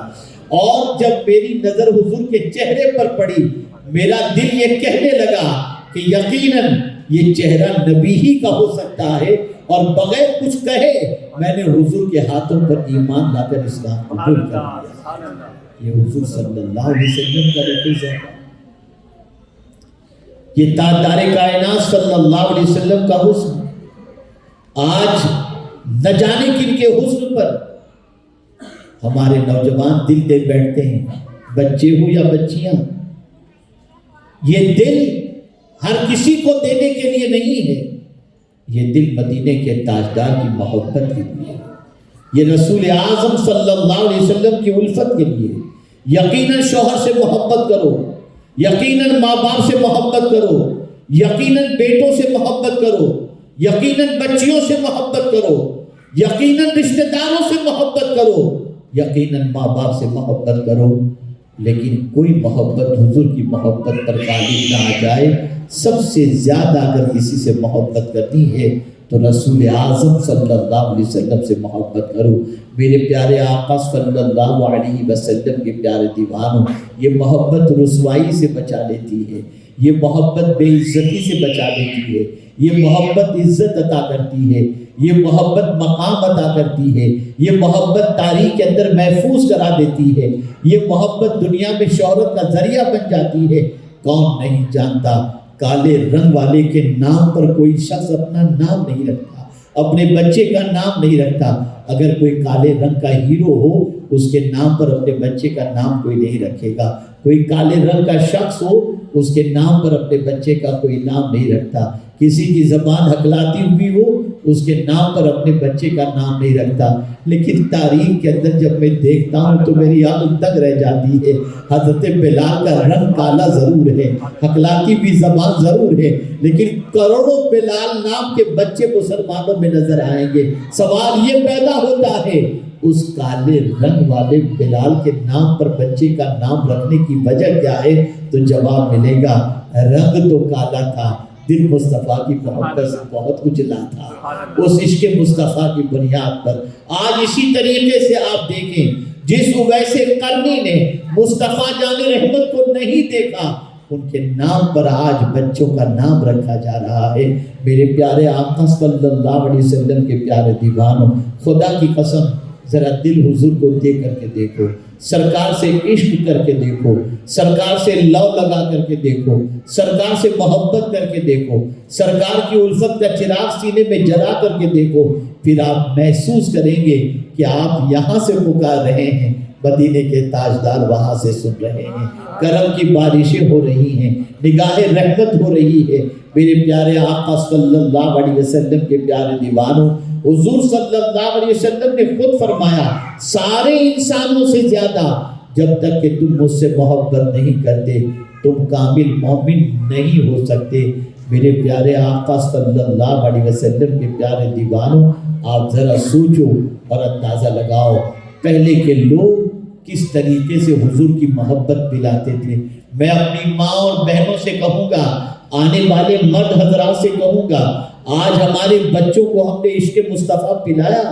اور جب میری نظر حضور کے چہرے پر پڑی میرا دل یہ کہنے لگا کہ یقیناً یہ چہرہ نبی ہی کا ہو سکتا ہے, اور بغیر کچھ کہے میں نے حضور کے ہاتھوں پر ایمان لا کر اسلام قبول کر لیا. یہ حضور صلی اللہ علیہ وسلم کا رفیق ہے. یہ تاجدار کائنات صلی اللہ علیہ وسلم کا حسن. آج نہ جانے کن کے حسن پر ہمارے نوجوان دل دے بیٹھتے ہیں, بچے ہو یا بچیاں. یہ دل ہر کسی کو دینے کے لیے نہیں ہے, یہ دل مدینے کے تاجدار کی محبت کے لیے, یہ رسول اعظم صلی اللہ علیہ وسلم کی الفت کے لیے. یقیناً شوہر سے محبت کرو, یقیناً ماں باپ سے محبت کرو, یقیناً بیٹوں سے محبت کرو, یقیناً بچیوں سے محبت کرو, یقیناً رشتہ داروں سے محبت کرو, یقیناً ماں باپ سے محبت کرو, لیکن کوئی محبت حضور کی محبت پر غالب نہ آ جائے. سب سے زیادہ اگر کسی سے محبت کرنی ہے تو رسول اعظم صلی اللہ علیہ وسلم سے محبت کرو. میرے پیارے آقا صلی اللہ علیہ وسلم کے پیارے دیوانوں, یہ محبت رسوائی سے بچا لیتی ہے, یہ محبت بے عزتی سے بچا لیتی ہے, یہ محبت عزت عطا کرتی ہے, یہ محبت مقام عطا کرتی ہے, یہ محبت تاریخ کے اندر محفوظ کرا دیتی ہے, یہ محبت دنیا میں شہرت کا ذریعہ بن جاتی ہے. کون نہیں جانتا کالے رنگ والے کے نام پر کوئی شخص اپنا نام نہیں رکھتا, اپنے بچے کا نام نہیں رکھتا. اگر کوئی کالے رنگ کا ہیرو ہو اس کے نام پر اپنے بچے کا نام کوئی نہیں رکھے گا. کوئی کالے رنگ کا شخص ہو اس کے نام پر اپنے بچے کا کوئی نام نہیں رکھتا. کسی کی زبان ہکلاتی ہوئی ہو اس کے نام پر اپنے بچے کا نام نہیں رکھتا، لیکن تاریخ کے اندر جب میں دیکھتا ہوں تو میری آنکھ دنگ رہ جاتی ہے۔ حضرت بلال کا رنگ کالا ضرور ہے، ہکلاتی ہوئی زبان ضرور ہے، لیکن کروڑوں بلال نام کے بچے مسلمانوں میں نظر آئیں گے۔ سوال یہ پیدا ہوتا ہے اس کالے رنگ والے بلال کے نام پر بچے کا نام رکھنے کی وجہ کیا ہے؟ تو جواب ملے گا رنگ تو کالا تھا، دل مصطفیٰ کی محبت سے بہت اجلا تھا۔ اس عشق مصطفیٰ کی بنیاد پر آج اسی طریقے سے آپ دیکھیں، جس اویس قرنی نے مصطفیٰ جان رحمت کو نہیں دیکھا، ان کے نام پر آج بچوں کا نام رکھا جا رہا ہے۔ میرے پیارے آقا صلی اللہ علیہ وسلم کے پیارے دیوانوں، خدا کی قسم ذرا دل حضور کو دے کر کے دیکھو، سرکار سے عشق کر کے دیکھو، سرکار سے لو لگا کر کے دیکھو، سرکار سے محبت کر کے دیکھو، سرکار کی الفت کا چراغ سینے میں جلا کر کے دیکھو، پھر آپ محسوس کریں گے کہ آپ یہاں سے پکار رہے ہیں، مدینے کے تاجدار وہاں سے سن رہے ہیں، کرم کی بارشیں ہو رہی ہیں، نگاہ رحمت ہو رہی ہے۔ میرے پیارے آقا صلی اللہ علیہ وسلم کے پیارے دیوانوں، حضور صلی اللہ علیہ وسلم نے خود فرمایا سارے انسانوں سے زیادہ جب تک کہ تم مجھ سے محبت نہیں کرتے تم کامل مومن نہیں ہو سکتے۔ میرے پیارے آقا صلی اللہ علیہ وسلم کے پیارے دیوانوں، آپ ذرا سوچو اور اندازہ لگاؤ پہلے کے لوگ کس طریقے سے حضور کی محبت دلاتے تھے۔ میں اپنی ماں اور بہنوں سے کہوں گا، آنے والے مرد حضرات سے کہوں گا، آج ہمارے بچوں کو ہم نے عشق مصطفیٰ پلایا،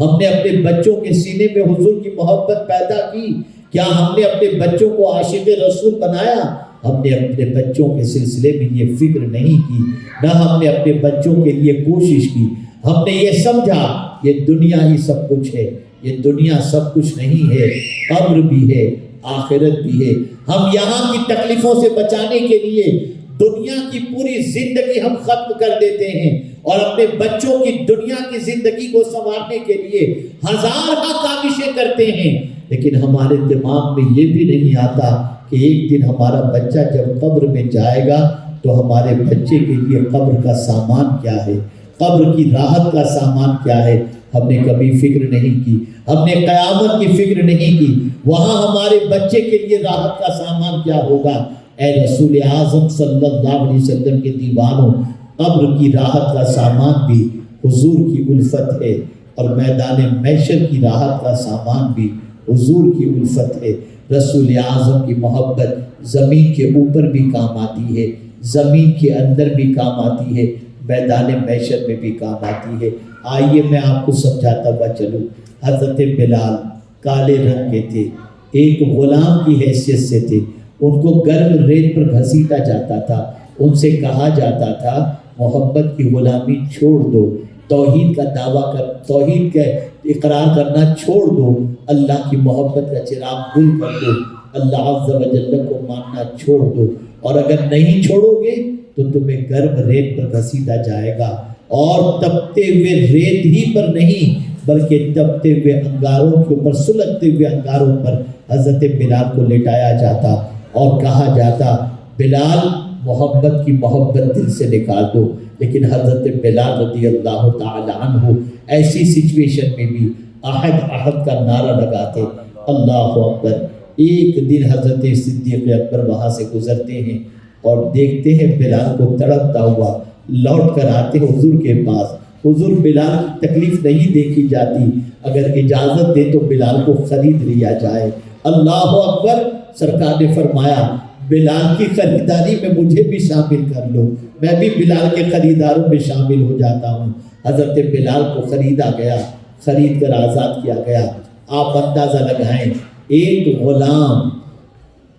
ہم نے اپنے بچوں کے سینے میں حضور کی محبت پیدا کی، کیا ہم نے اپنے بچوں کو عاشق رسول بنایا؟ ہم نے اپنے بچوں کے سلسلے میں یہ فکر نہیں کی، نہ ہم نے اپنے بچوں کے لیے کوشش کی۔ ہم نے یہ سمجھا یہ دنیا ہی سب کچھ ہے، یہ دنیا سب کچھ نہیں ہے، قبر بھی ہے، آخرت بھی ہے۔ ہم یہاں کی تکلیفوں سے بچانے کے لیے دنیا کی پوری زندگی ہم ختم کر دیتے ہیں اور اپنے بچوں کی دنیا کی زندگی کو سنوارنے کے لیے ہزارہ کاوشیں کرتے ہیں، لیکن ہمارے دماغ میں یہ بھی نہیں آتا کہ ایک دن ہمارا بچہ جب قبر میں جائے گا تو ہمارے بچے کے لیے قبر کا سامان کیا ہے، قبر کی راحت کا سامان کیا ہے۔ ہم نے کبھی فکر نہیں کی، ہم نے قیامت کی فکر نہیں کی، وہاں ہمارے بچے کے لیے راحت کا سامان کیا ہوگا۔ اے رسول اعظم صلی اللہ علیہ وسلم کے دیوانوں، قبر کی راحت کا سامان بھی حضور کی الفت ہے، اور میدان محشر کی راحت کا سامان بھی حضور کی الفت ہے۔ رسول اعظم کی محبت زمین کے اوپر بھی کام آتی ہے، زمین کے اندر بھی کام آتی ہے، میدان محشر میں بھی کام آتی ہے۔ آئیے میں آپ کو سمجھاتا ہوا چلوں۔ حضرت بلال کالے رنگ کے تھے، ایک غلام کی حیثیت سے تھے، ان کو گرم ریت پر گھسیٹا جاتا تھا، ان سے کہا جاتا تھا محبت کی غلامی چھوڑ دو، توحید کا دعویٰ کر، توحید کا اقرار کرنا چھوڑ دو، اللہ کی محبت کا چراغ گل کر دو، اللہ عز و جل کو ماننا چھوڑ دو، اور اگر نہیں چھوڑو گے تو تمہیں گرم ریت پر گھسیٹا جائے گا، اور تپتے ہوئے ریت ہی پر نہیں بلکہ تپتے ہوئے انگاروں کے اوپر، سلگتے ہوئے انگاروں پر حضرت بلال کو لٹایا جاتا اور کہا جاتا بلال محبت کی محبت دل سے نکال دو۔ لیکن حضرت بلال رضی اللہ تعالی عنہ ایسی سچویشن میں بھی احد احد کا نعرہ لگاتے، اللہ اکبر۔ ایک دن حضرت صدیق اکبر وہاں سے گزرتے ہیں اور دیکھتے ہیں بلال کو تڑپتا ہوا، لوٹ کر آتے حضور کے پاس۔ حضور بلال کی تکلیف نہیں دیکھی جاتی، اگر اجازت دے تو بلال کو خرید لیا جائے۔ اللہ اکبر۔ سرکار نے فرمایا بلال کی خریداری میں مجھے بھی شامل کر لو، میں بھی بلال کے خریداروں میں شامل ہو جاتا ہوں۔ حضرت بلال کو خریدا گیا، خرید کر آزاد کیا گیا۔ آپ اندازہ لگائیں، ایک غلام،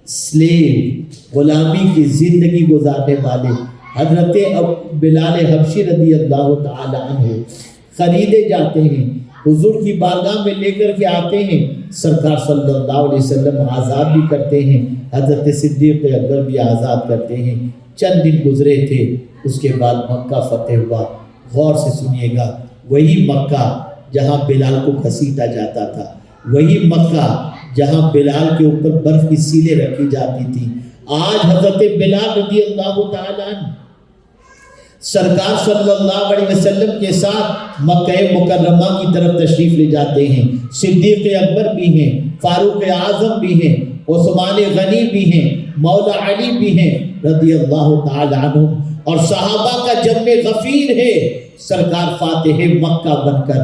سلیو، غلامی کی زندگی گزارنے والے حضرت بلال حبشی رضی اللہ تعالی عنہ خریدے جاتے ہیں، حضور کی بارگاہ میں لے کر کے آتے ہیں، سرکار صلی اللہ علیہ وسلم آزاد بھی کرتے ہیں، حضرت صدیق اکبر بھی آزاد کرتے ہیں۔ چند دن گزرے تھے، اس کے بعد مکہ فتح ہوا۔ غور سے سنیے گا، وہی مکہ جہاں بلال کو گھسیٹا جاتا تھا، وہی مکہ جہاں بلال کے اوپر برف کی سیلیں رکھی جاتی تھی، آج حضرت بلال رضی اللہ تعالیٰ عنہ سرکار صلی اللہ علیہ وسلم کے ساتھ مکہ مکرمہ کی طرف تشریف لے جاتے ہیں۔ صدیق اکبر بھی ہیں، فاروق اعظم بھی ہیں، عثمان غنی بھی ہیں، مولا علی بھی ہیں رضی اللہ تعالی عنہ، اور صحابہ کا جم غفیر ہے۔ سرکار فاتح مکہ بن کر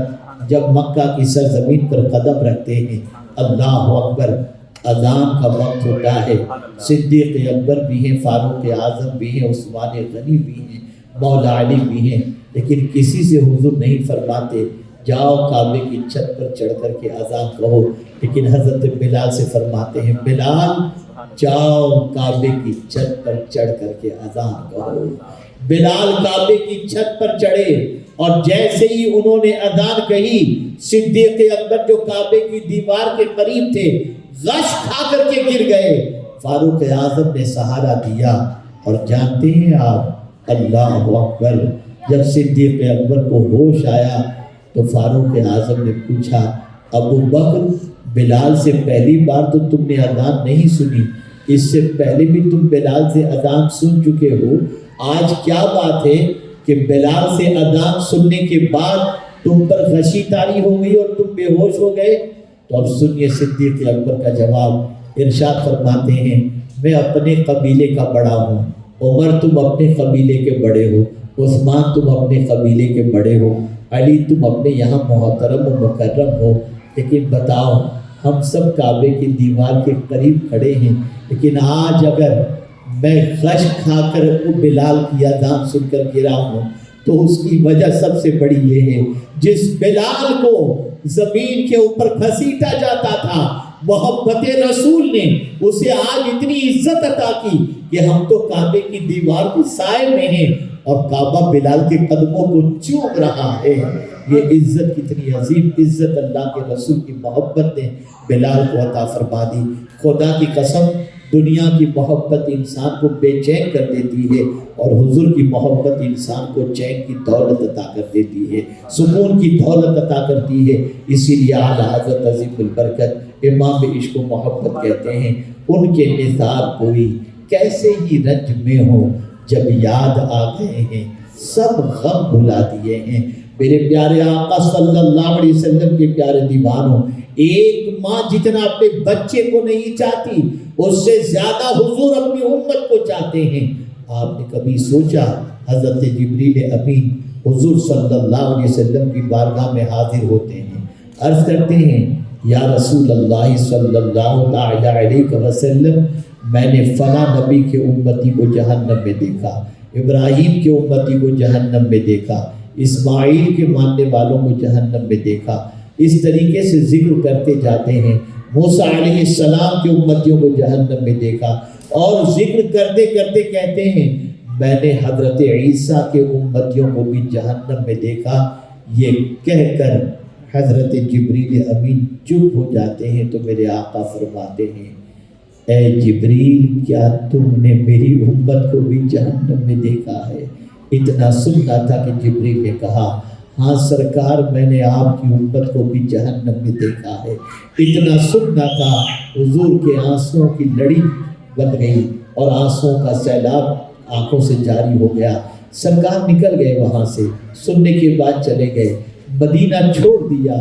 جب مکہ کی سرزمین پر قدم رکھتے ہیں، اللہ اکبر، اذان کا وقت ہوتا ہے۔ صدیق اکبر بھی ہیں، فاروق اعظم بھی ہیں، عثمان غنی بھی ہیں، مولا علی بھی ہیں، لیکن کسی سے حضور نہیں فرماتے جاؤ کعبے کی چھت پر چڑھ کر کے اذان کہو، لیکن حضرت بلال سے فرماتے ہیں بلال جاؤ کعبے کی چھت پر چڑھ کر کے اذان کہو۔ بلال کعبے کی چھت پر چڑھے اور جیسے ہی انہوں نے اذان کہی، صدیق اکبر جو کعبے کی دیوار کے قریب تھے غش کھا کر کے گر گئے۔ فاروق اعظم نے سہارا دیا، اور جانتے ہیں آپ اللہ اکبر، جب صدیق اکبر کو ہوش آیا تو فاروق اعظم نے پوچھا ابو بکر، بلال سے پہلی بار تو تم نے اذان نہیں سنی، اس سے پہلے بھی تم بلال سے اذان سن چکے ہو، آج کیا بات ہے کہ بلال سے اذان سننے کے بعد تم پر غشی طاری ہو گئی اور تم بے ہوش ہو گئے؟ تو اب سنیے صدیق اکبر کا جواب، ارشاد فرماتے ہیں میں اپنے قبیلے کا بڑا ہوں، عمر تم اپنے قبیلے کے بڑے ہو، عثمان تم اپنے قبیلے کے بڑے ہو، علی تم اپنے یہاں محترم و مکرم ہو، لیکن بتاؤ ہم سب کعبے کی دیوار کے قریب کھڑے ہیں، لیکن آج اگر میں غش کھا کر وہ بلال کی اذان سن کر گرا ہوں تو اس کی وجہ سب سے بڑی یہ ہے، جس بلال کو زمین کے اوپر گھسیٹا جاتا تھا، محبت رسول نے اسے آج اتنی عزت عطا کی کہ ہم تو کعبے کی دیوار کے سائے میں ہیں اور کعبہ بلال کے قدموں کو چوم رہا ہے۔ یہ عزت کتنی عظیم عزت اللہ کے رسول کی محبت نے بلال کو عطا فرما دی۔ خدا کی قسم، دنیا کی محبت انسان کو بے چین کر دیتی ہے، اور حضور کی محبت انسان کو چین کی دولت عطا کر دیتی ہے، سکون کی دولت عطا کرتی ہے۔ اسی لیے اعلیٰ حضرت عظیم البرکت امام عشق و محبت کہتے ہیں ان کے نثار کوئی کیسے ہی رنج میں ہو، جب یاد آ گئے ہیں سب غم بھلا دیے ہیں۔ میرے پیارے آقا صلی اللہ علیہ وسلم کے پیارے دیوانوں، ایک ماں جتنا اپنے بچے کو نہیں چاہتی اس سے زیادہ حضور اپنی امت کو چاہتے ہیں۔ آپ نے کبھی سوچا حضرت جبریل امین حضور صلی اللہ علیہ وسلم کی بارگاہ میں حاضر ہوتے ہیں، عرض کرتے ہیں یا رسول اللہ صلی اللہ علیہ وسلم، میں نے فلاں نبی کے امتی کو جہنم میں دیکھا، ابراہیم کے امتی کو جہنم میں دیکھا، اسماعیل کے ماننے والوں کو جہنم میں دیکھا۔ اس طریقے سے ذکر کرتے جاتے ہیں، موسیٰ علیہ السلام کے امتیوں کو جہنم میں دیکھا، اور ذکر کرتے کرتے کہتے ہیں میں نے حضرت عیسیٰ کے امتیوں کو بھی جہنم میں دیکھا۔ یہ کہہ کر حضرت جبریل امین چپ ہو جاتے ہیں تو میرے آقا فرماتے ہیں اے جبریل، کیا تم نے میری امت کو بھی جہنم میں دیکھا ہے؟ اتنا سننا تھا کہ جبریل نے کہا ہاں سرکار، میں نے آپ کی امت کو بھی جہنم میں دیکھا ہے۔ اتنا سننا تھا، حضور کے آنسوں کی لڑی بن گئی اور آنسوں کا سیلاب آنکھوں سے جاری ہو گیا۔ سرکار نکل گئے وہاں سے، سننے کے بعد چلے گئے، مدینہ چھوڑ دیا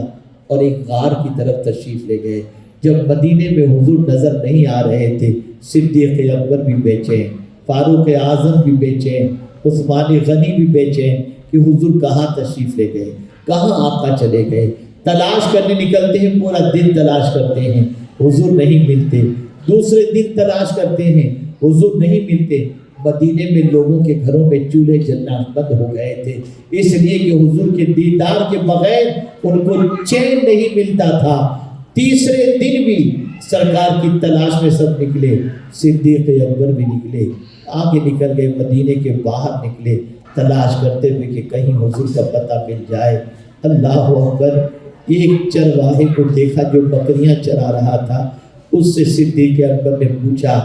اور ایک غار کی طرف تشریف لے گئے۔ جب مدینے میں حضور نظر نہیں آ رہے تھے، صدیق اکبر بھی بے چین، فاروق اعظم بھی بے چین، عثمان غنی بھی بے چین کہ حضور کہاں تشریف لے گئے، کہاں آقا چلے گئے۔ تلاش کرنے نکلتے ہیں، پورا دن تلاش کرتے ہیں، حضور نہیں ملتے، دوسرے دن تلاش کرتے ہیں، حضور نہیں ملتے۔ مدینے میں لوگوں کے گھروں میں چولہے جلنا بند ہو گئے تھے، اس لیے کہ حضور کے دیدار کے بغیر ان کو چین نہیں ملتا تھا۔ تیسرے دن بھی سرکار کی تلاش میں سب نکلے، صدیق اکبر بھی نکلے، آگے نکل گئے، مدینے کے باہر نکلے تلاش کرتے ہوئے کہ کہیں حضور کا پتہ مل جائے۔ اللہ اکبر، ایک چرواہے کو دیکھا جو بکریاں چرا رہا تھا، اس سے صدیق اکبر نے پوچھا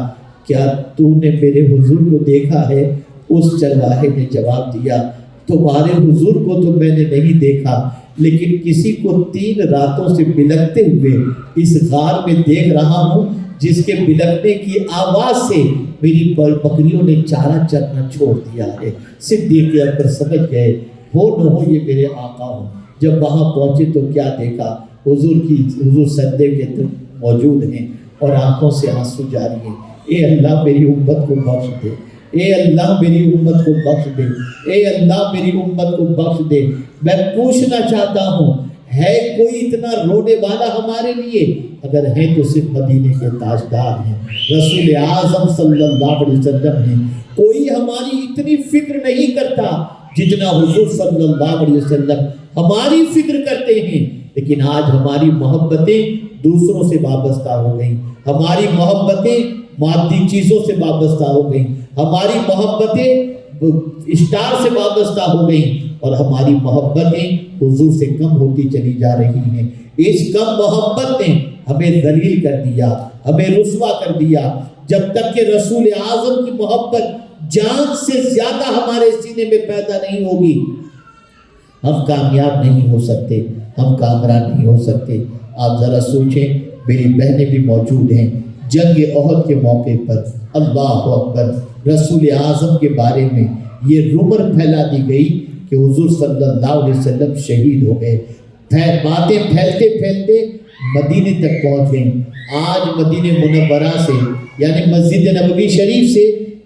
کیا تو نے میرے حضور کو دیکھا ہے؟ اس چرواہے نے جواب دیا تمہارے حضور کو تو میں نے نہیں دیکھا، لیکن کسی کو 3 راتوں سے بلکتے ہوئے اس غار میں دیکھ رہا ہوں جس کے بلکنے کی آواز سے میری بکریوں نے چارہ چرنا چھوڑ دیا ہے۔ صدیق اکبر سمجھ گئے ہو نہ ہو یہ میرے آقا ہوں۔ جب وہاں پہنچے تو کیا دیکھا، حضور سجدے کے اندر موجود ہیں اور آنکھوں سے آنسو جاری ہیں۔ اے اللہ میری امت کو بخش دے، اے اللہ میری امت کو بخش دے، اے اللہ میری امت کو بخش دے۔ میں پوچھنا چاہتا ہوں، ہے کوئی اتنا رونے والا ہمارے لیے؟ اگر ہے تو صرف مدینے کے تاجدار ہیں، رسول اعظم صلی اللہ علیہ وسلم ہیں۔ کوئی ہماری اتنی فکر نہیں کرتا جتنا حضور صلی اللہ علیہ وسلم ہماری فکر کرتے ہیں۔ لیکن آج ہماری محبتیں دوسروں سے وابستہ ہو گئیں، ہماری محبتیں مادی چیزوں سے وابستہ ہو گئیں، ہماری محبتیں اسٹار سے وابستہ ہو گئیں، اور ہماری محبتیں حضور سے کم ہوتی چلی جا رہی ہیں۔ اس کم محبت نے ہمیں ذلیل کر دیا، ہمیں رسوا کر دیا۔ جب تک کہ رسول اعظم کی محبت جان سے زیادہ ہمارے سینے میں پیدا نہیں ہوگی، ہم کامیاب نہیں ہو سکتے، ہم کامران نہیں ہو سکتے۔ آپ ذرا سوچیں، میری بہنیں بھی موجود ہیں، جنگ احد کے موقع پر اللہ اکبر رسول اعظم کے بارے میں یہ رومر پھیلا دی گئی کہ حضور صلی اللہ علیہ وسلم شہید ہو گئے۔ باتیں پھیلتے پھیلتے مدینے تک پہنچ گئیں۔ آج مدینہ منورہ سے یعنی مسجد نبوی شریف سے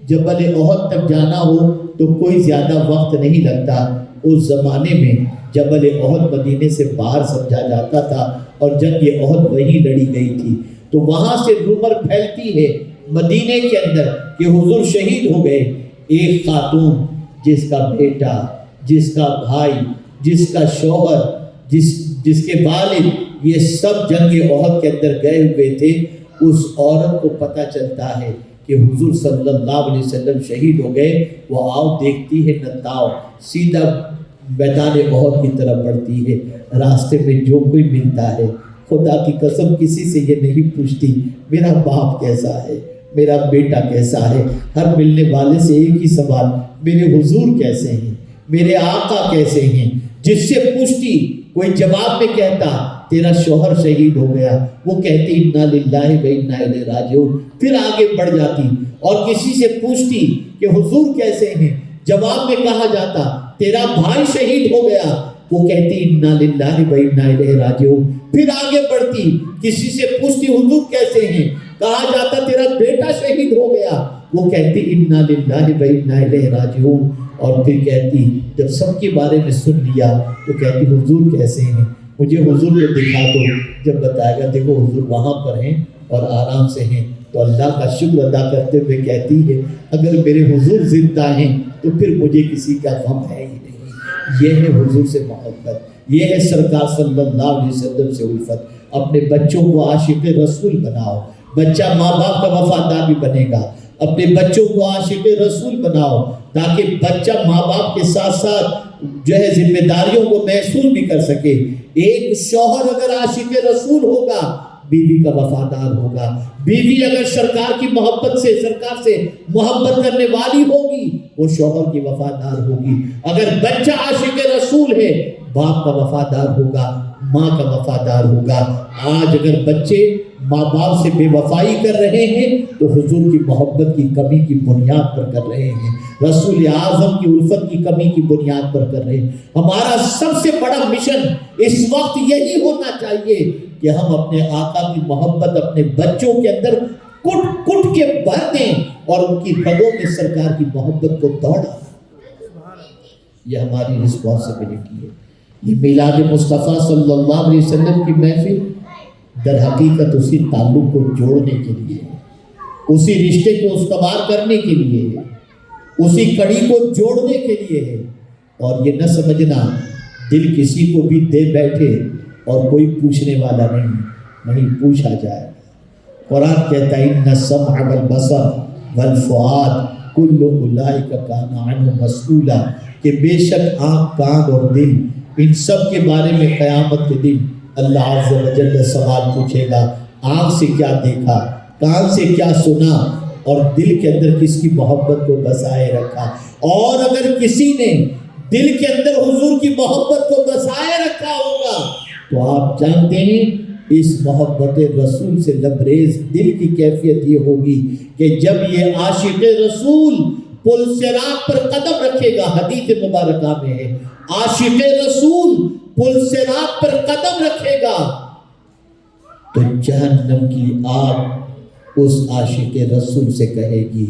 جبل احد تک جانا ہو تو کوئی زیادہ وقت نہیں لگتا۔ اس زمانے میں جبل احد مدینے سے باہر سمجھا جاتا تھا اور جنگ احد وہیں لڑی گئی تھی۔ تو وہاں سے رومر پھیلتی ہے مدینے کے اندر کہ حضور شہید ہو گئے۔ ایک خاتون جس کا بیٹا، جس کا بھائی، جس کا شوہر، جس کے والد یہ سب جنگ احد کے اندر گئے ہوئے تھے، اس عورت کو پتہ چلتا ہے کہ حضور صلی اللہ علیہ وسلم شہید ہو گئے۔ وہ آؤ دیکھتی ہے نتاؤ، سیدھا میدان احد کی طرف بڑھتی ہے۔ راستے میں جو کوئی ملتا ہے، خدا کی قسم کسی سے یہ نہیں پوچھتی میرا باپ کیسا ہے، میرا بیٹا کیسا ہے۔ ہر ملنے والے سے ایک ہی سوال، میرے حضور کیسے ہیں، میرے آقا کیسے ہیں۔ جس سے پوچھتی کوئی جواب میں کہتا تیرا شوہر شہید ہو گیا، وہ کہتی انا للہ و انا الیہ راجعون، پھر آگے بڑھ جاتی۔ اور کسی سے پوچھتی کہ حضور کیسے ہیں، جواب میں کہا جاتا تیرا بھائی شہید ہو گیا، وہ کہتی انا للہ و انا الیہ راجعون، پھر آگے بڑھتی۔ کسی سے پوچھتی حضور کیسے ہیں، کہا جاتا تیرا بیٹا شہید ہو گیا، وہ کہتی انا للہ و انا الیہ راجعون۔ اور پھر کہتی جب سب کے بارے میں سن لیا تو کہتی حضور کیسے ہیں، مجھے حضور کو دکھا دو۔ جب بتایا گا دیکھو حضور وہاں پر ہیں اور آرام سے ہیں، تو اللہ کا شکر ادا کرتے ہوئے کہتی ہے اگر میرے حضور زندہ ہیں تو پھر مجھے کسی کا غم ہے ہی نہیں۔ یہ ہے حضور سے محبت، یہ ہے سرکار صلی اللہ علیہ وسلم سے الفت۔ اپنے بچوں کو عاشق رسول بناؤ، بچہ ماں باپ کا وفادار بھی بنے گا۔ اپنے بچوں کو عاشق رسول بناؤ تاکہ بچہ ماں باپ کے ساتھ ساتھ جو ہے ذمہ داریوں کو محسوس بھی کر سکے۔ ایک شوہر اگر عاشق رسول ہوگا بیوی کا وفادار ہوگا، بیوی اگر سرکار کی محبت سے، سرکار سے محبت کرنے والی ہوگی وہ شوہر کی وفادار ہوگی۔ اگر بچہ عاشق رسول ہے باپ کا وفادار ہوگا، ماں کا وفادار ہوگا۔ آج اگر بچے ماں باپ سے بے وفائی کر رہے ہیں تو حضور کی محبت کی کمی کی بنیاد پر کر رہے ہیں، رسول اعظم کی الفت کی کمی کی بنیاد پر کر رہے ہیں۔ ہمارا سب سے بڑا مشن اس وقت یہی ہونا چاہیے کہ ہم اپنے آقا کی محبت اپنے بچوں کے اندر کٹ کٹ کے بھر دیں اور ان کی رگوں میں سرکار کی محبت کو دوڑا۔ یہ ہماری رسپانسبلٹی ہے۔ یہ میلاد مصطفیٰ صلی اللہ علیہ وسلم کی محفل در حقیقت اسی تعلق کو جوڑنے کے لیے، اسی رشتے کو استوار کرنے کے لیے ہے، اسی کڑی کو جوڑنے کے لیے ہے۔ اور یہ نہ سمجھنا دل کسی کو بھی دے بیٹھے اور کوئی پوچھنے والا نہیں پوچھا جائے۔ قرآن کہتا ہے ان السمع والبصر والفؤاد کل اولئک کان عنہ مسئولا، کہ بے شک آنکھ، کان اور دل ان سب کے بارے میں قیامت کے دن اللہ عز و جل سوال پوچھے گا۔ آنکھ سے کیا دیکھا، کان سے کیا سنا اور دل کے اندر کس کی محبت کو بسائے رکھا۔ اور اگر کسی نے دل کے اندر حضور کی محبت کو بسائے رکھا ہوگا تو آپ جانتے ہیں اس محبت رسول سے لبریز دل کی کیفیت یہ ہوگی کہ جب یہ عاشق رسول پل صراط پر قدم رکھے گا، حدیث مبارکہ میں ہے عاشق رسول پل صراط پر قدم رکھے گا تو جہنم کی آگ اس عاشق رسول سے کہے گی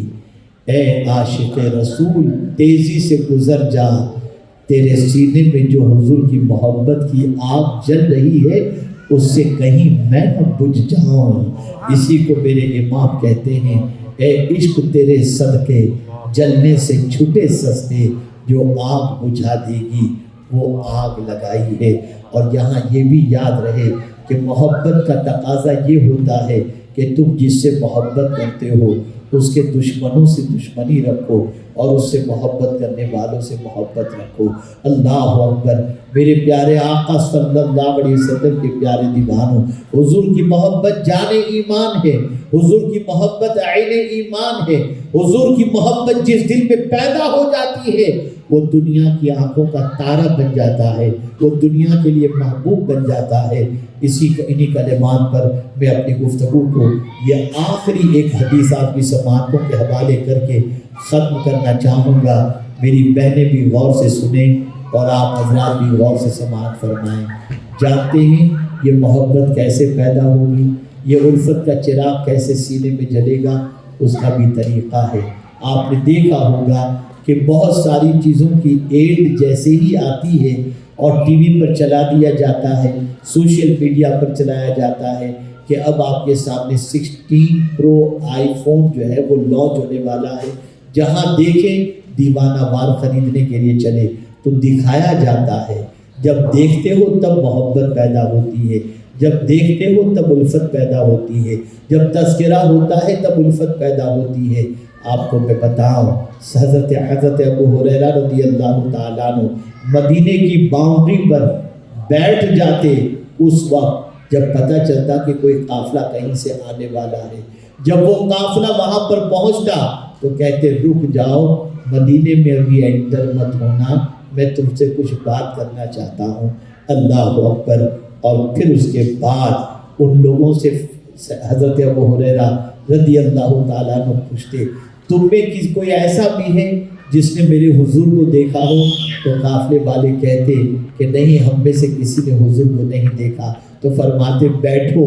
اے عاشق رسول تیزی سے گزر جا، تیرے سینے میں جو حضور کی محبت کی آگ جل رہی ہے اس سے کہیں میں نہ بجھ جاؤں۔ اسی کو میرے امام کہتے ہیں اے عشق تیرے صدقے جلنے سے چھٹے سستے، جو آگ بجھا دے گی وہ آگ لگائی ہے۔ اور یہاں یہ بھی یاد رہے کہ محبت کا تقاضا یہ ہوتا ہے کہ تم جس سے محبت کرتے ہو اس کے دشمنوں سے دشمنی رکھو اور اس سے محبت کرنے والوں سے محبت رکھو۔ اللہ اکبر۔ میرے پیارے آقا صلی اللہ علیہ وسلم کے پیارے دیوانوں، حضور کی محبت جان ایمان ہے، حضور کی محبت عین ایمان ہے، حضور کی محبت جس دل میں پیدا ہو جاتی ہے وہ دنیا کی آنکھوں کا تارہ بن جاتا ہے، وہ دنیا کے لیے محبوب بن جاتا ہے۔ انہی کلمات پر میں اپنی گفتگو کو یہ آخری ایک حدیث آپ کی سماعتوں کے حوالے کر کے ختم کرنا چاہوں گا۔ میری بہنیں بھی غور سے سنیں اور آپ حضرات بھی غور سے سماعت فرمائیں۔ جانتے ہیں یہ محبت کیسے پیدا ہوگی، یہ الفت کا چراغ کیسے سینے میں جلے گا، اس کا بھی طریقہ ہے۔ آپ نے دیکھا ہوگا کہ بہت ساری چیزوں کی ایڈ جیسے ہی آتی ہے اور ٹی وی پر چلا دیا جاتا ہے، سوشل میڈیا پر چلایا جاتا ہے کہ اب آپ کے سامنے 16 پرو آئی فون جو ہے وہ لانچ ہونے والا ہے، جہاں دیکھیں دیوانہ وار خریدنے کے لیے چلے تو دکھایا جاتا ہے۔ جب دیکھتے ہو تب محبت پیدا ہوتی ہے، جب دیکھتے ہو تب الفت پیدا ہوتی ہے، جب تذکرہ ہوتا ہے تب الفت پیدا ہوتی ہے۔ آپ کو میں بتاؤں حضرت ابو ہریرہ رضی اللہ تعالیٰ عنہ مدینے کی باؤنڈری پر بیٹھ جاتے اس وقت جب پتہ چلتا کہ کوئی قافلہ کہیں سے آنے والا ہے۔ جب وہ قافلہ وہاں پر پہنچتا تو کہتے رک جاؤ، مدینے میں ابھی انٹر مت ہونا، میں تم سے کچھ بات کرنا چاہتا ہوں۔ اللہ اکبر۔ اور پھر اس کے بعد ان لوگوں سے حضرت ابو ہریرہ رضی اللہ تعالیٰ عنہ پوچھتے تم میں کوئی ایسا بھی ہے جس نے میرے حضور کو دیکھا ہو؟ تو قافلے والے کہتے کہ نہیں، ہم میں سے کسی نے حضور کو نہیں دیکھا۔ تو فرماتے بیٹھو،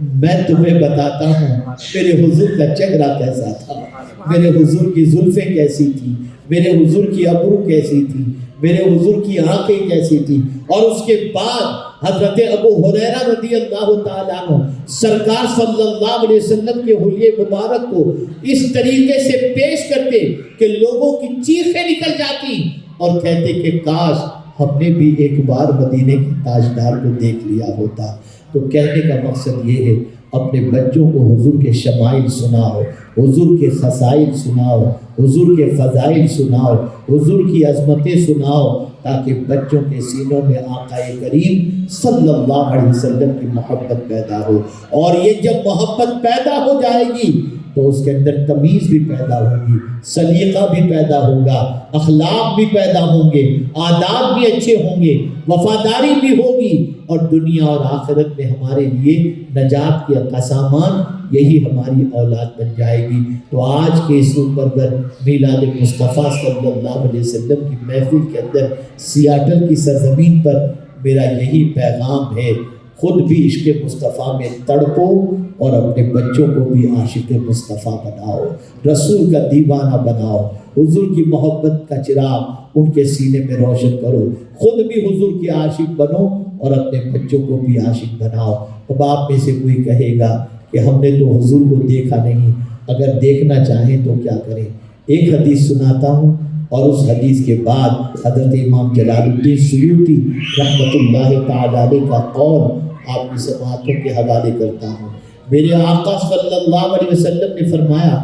میں تمہیں بتاتا ہوں میرے حضور کا چہرہ کیسا تھا، میرے حضور کی زلفیں کیسی تھی، میرے حضور کی ابرو کیسی تھی، میرے حضور کی آنکھیں کیسی تھی۔ اور اس کے بعد حضرت ابو ہریرہ رضی اللہ تعالیٰ عنہ سرکار صلی اللہ علیہ وسلم کے حلیے مبارک کو اس طریقے سے پیش کرتے کہ لوگوں کی چیخیں نکل جاتی اور کہتے کہ کاش ہم نے بھی ایک بار مدینے کے تاجدار کو دیکھ لیا ہوتا۔ تو کہنے کا مقصد یہ ہے اپنے بچوں کو حضور کے شمائل سناؤ، حضور کے خصائل سناؤ، حضور کے فضائل سناؤ، حضور کی عظمتیں سناؤ، تاکہ بچوں کے سینوں میں آقا کریم صلی اللہ علیہ وسلم کی محبت پیدا ہو۔ اور یہ جب محبت پیدا ہو جائے گی تو اس کے اندر تمیز بھی پیدا ہوگی، سلیقہ بھی پیدا ہوگا، اخلاق بھی پیدا ہوں گے، آداب بھی اچھے ہوں گے، وفاداری بھی ہوگی، اور دنیا اور آخرت میں ہمارے لیے نجات کے سامان یہی ہماری اولاد بن جائے گی۔ تو آج کے اس پر میلاد مصطفیٰ صلی اللہ علیہ وسلم کی محفل کے اندر سیاٹل کی سرزمین پر میرا یہی پیغام ہے، خود بھی عشق مصطفیٰ میں تڑپو اور اپنے بچوں کو بھی عاشق مصطفیٰ بناؤ، رسول کا دیوانہ بناؤ، حضور کی محبت کا چراغ ان کے سینے میں روشن کرو، خود بھی حضور کی عاشق بنو اور اپنے بچوں کو بھی عاشق بناؤ۔ اب آپ میں سے کوئی کہے گا کہ ہم نے تو حضور کو دیکھا نہیں، اگر دیکھنا چاہیں تو کیا کریں؟ ایک حدیث سناتا ہوں اور اس حدیث کے بعد حضرت امام جلال الدین سیوطی رحمۃ اللہ تعالی علیہ کا قول آپ کی سماعتوں کے حوالے کرتا ہوں۔ میرے آقا صلی اللہ علیہ وسلم نے فرمایا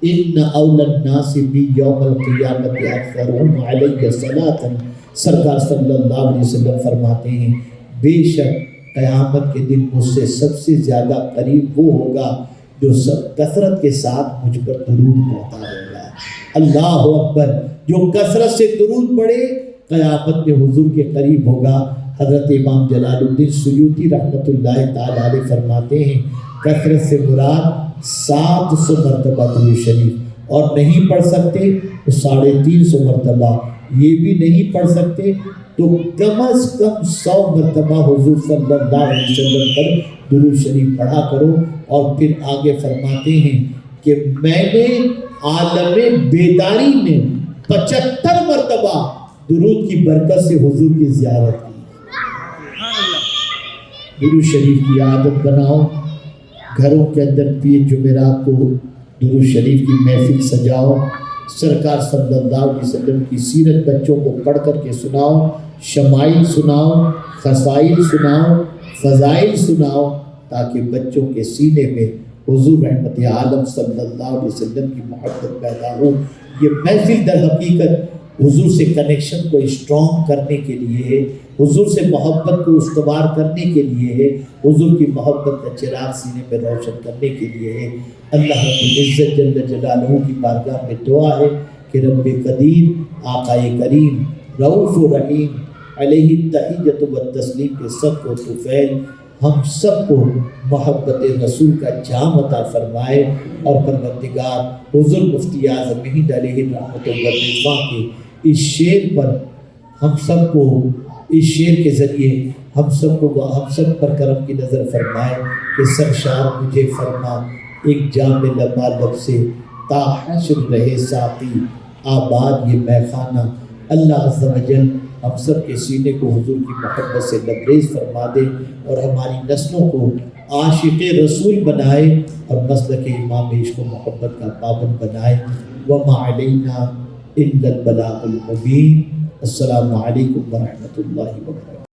ان اول الناس بی یوم القیامت اکثرهم علی صلاۃ، سرکار صلی اللہ علیہ وسلم فرماتے ہیں بے شک قیامت کے دن مجھ سے سب سے زیادہ قریب وہ ہوگا جو کثرت کے ساتھ مجھ پر درود پڑھتا ہوگا۔ اللہ اکبر۔ جو کثرت سے درود پڑھے قیامت میں حضور کے قریب ہوگا۔ حضرت امام جلال الدین سیوطی رحمۃ اللہ تعالی علیہ فرماتے ہیں کثرت سے مراد 700 مرتبہ درود شریف، اور نہیں پڑھ سکتے تو 350 مرتبہ، یہ بھی نہیں پڑھ سکتے تو کم از کم 100 مرتبہ حضور صلی اللہ علیہ وسلم پر درود شریف پڑھا کرو۔ اور پھر آگے فرماتے ہیں کہ میں نے عالم بیداری میں 75 مرتبہ درود کی برکت سے حضور کی زیارت کی۔ درود شریف کی عادت بناؤ، گھروں کے اندر پیر جمعرات کو درود شریف کی محفل سجاؤ، سرکار صلی اللہ علیہ وسلم کی سیرت بچوں کو پڑھ کر کے سناؤ، شمائل سناؤ، خصائل سناؤ، فضائل سناؤ، تاکہ بچوں کے سینے میں حضور رحمت عالم صلی اللہ علیہ وسلم کی محبت پیدا ہو۔ یہ محفل در حقیقت حضور سے کنیکشن کو اسٹرانگ کرنے کے لیے ہے، حضور سے محبت کو استوار کرنے کے لیے ہے، حضور کی محبت کا چراغ سینے میں روشن کرنے کے لیے ہے۔ اللہ رب العزت جل جلالہ کی بارگاہ میں دعا ہے کہ رب قدیر آقا کریم رؤوف رحیم علیہ التحیۃ والتسلیم کے صدق و طفیل ہم سب کو محبت رسول کا جام عطا فرمائے، اور پروردگار حضور مفتی اعظم ہند علیہ رحمۃ اللہ کے اس شعر پر ہم سب کو، اس شعر کے ذریعے ہم سب پر کرم کی نظر فرمائے کہ سرشار مجھے فرما ایک جام لبا لب سے تا حشر رہے ساقی آباد یہ میخانہ۔ اللہ عز و جل ہم سب کے سینے کو حضور کی محبت سے لبریز فرما دے، اور ہماری نسلوں کو عاشق رسول بنائے، اور مسلک امام عشق و محبت کا پابند بنائے۔ وما علینا الا البلاغ المبین۔ السلام علیکم ورحمۃ اللہ وبرکاتہ۔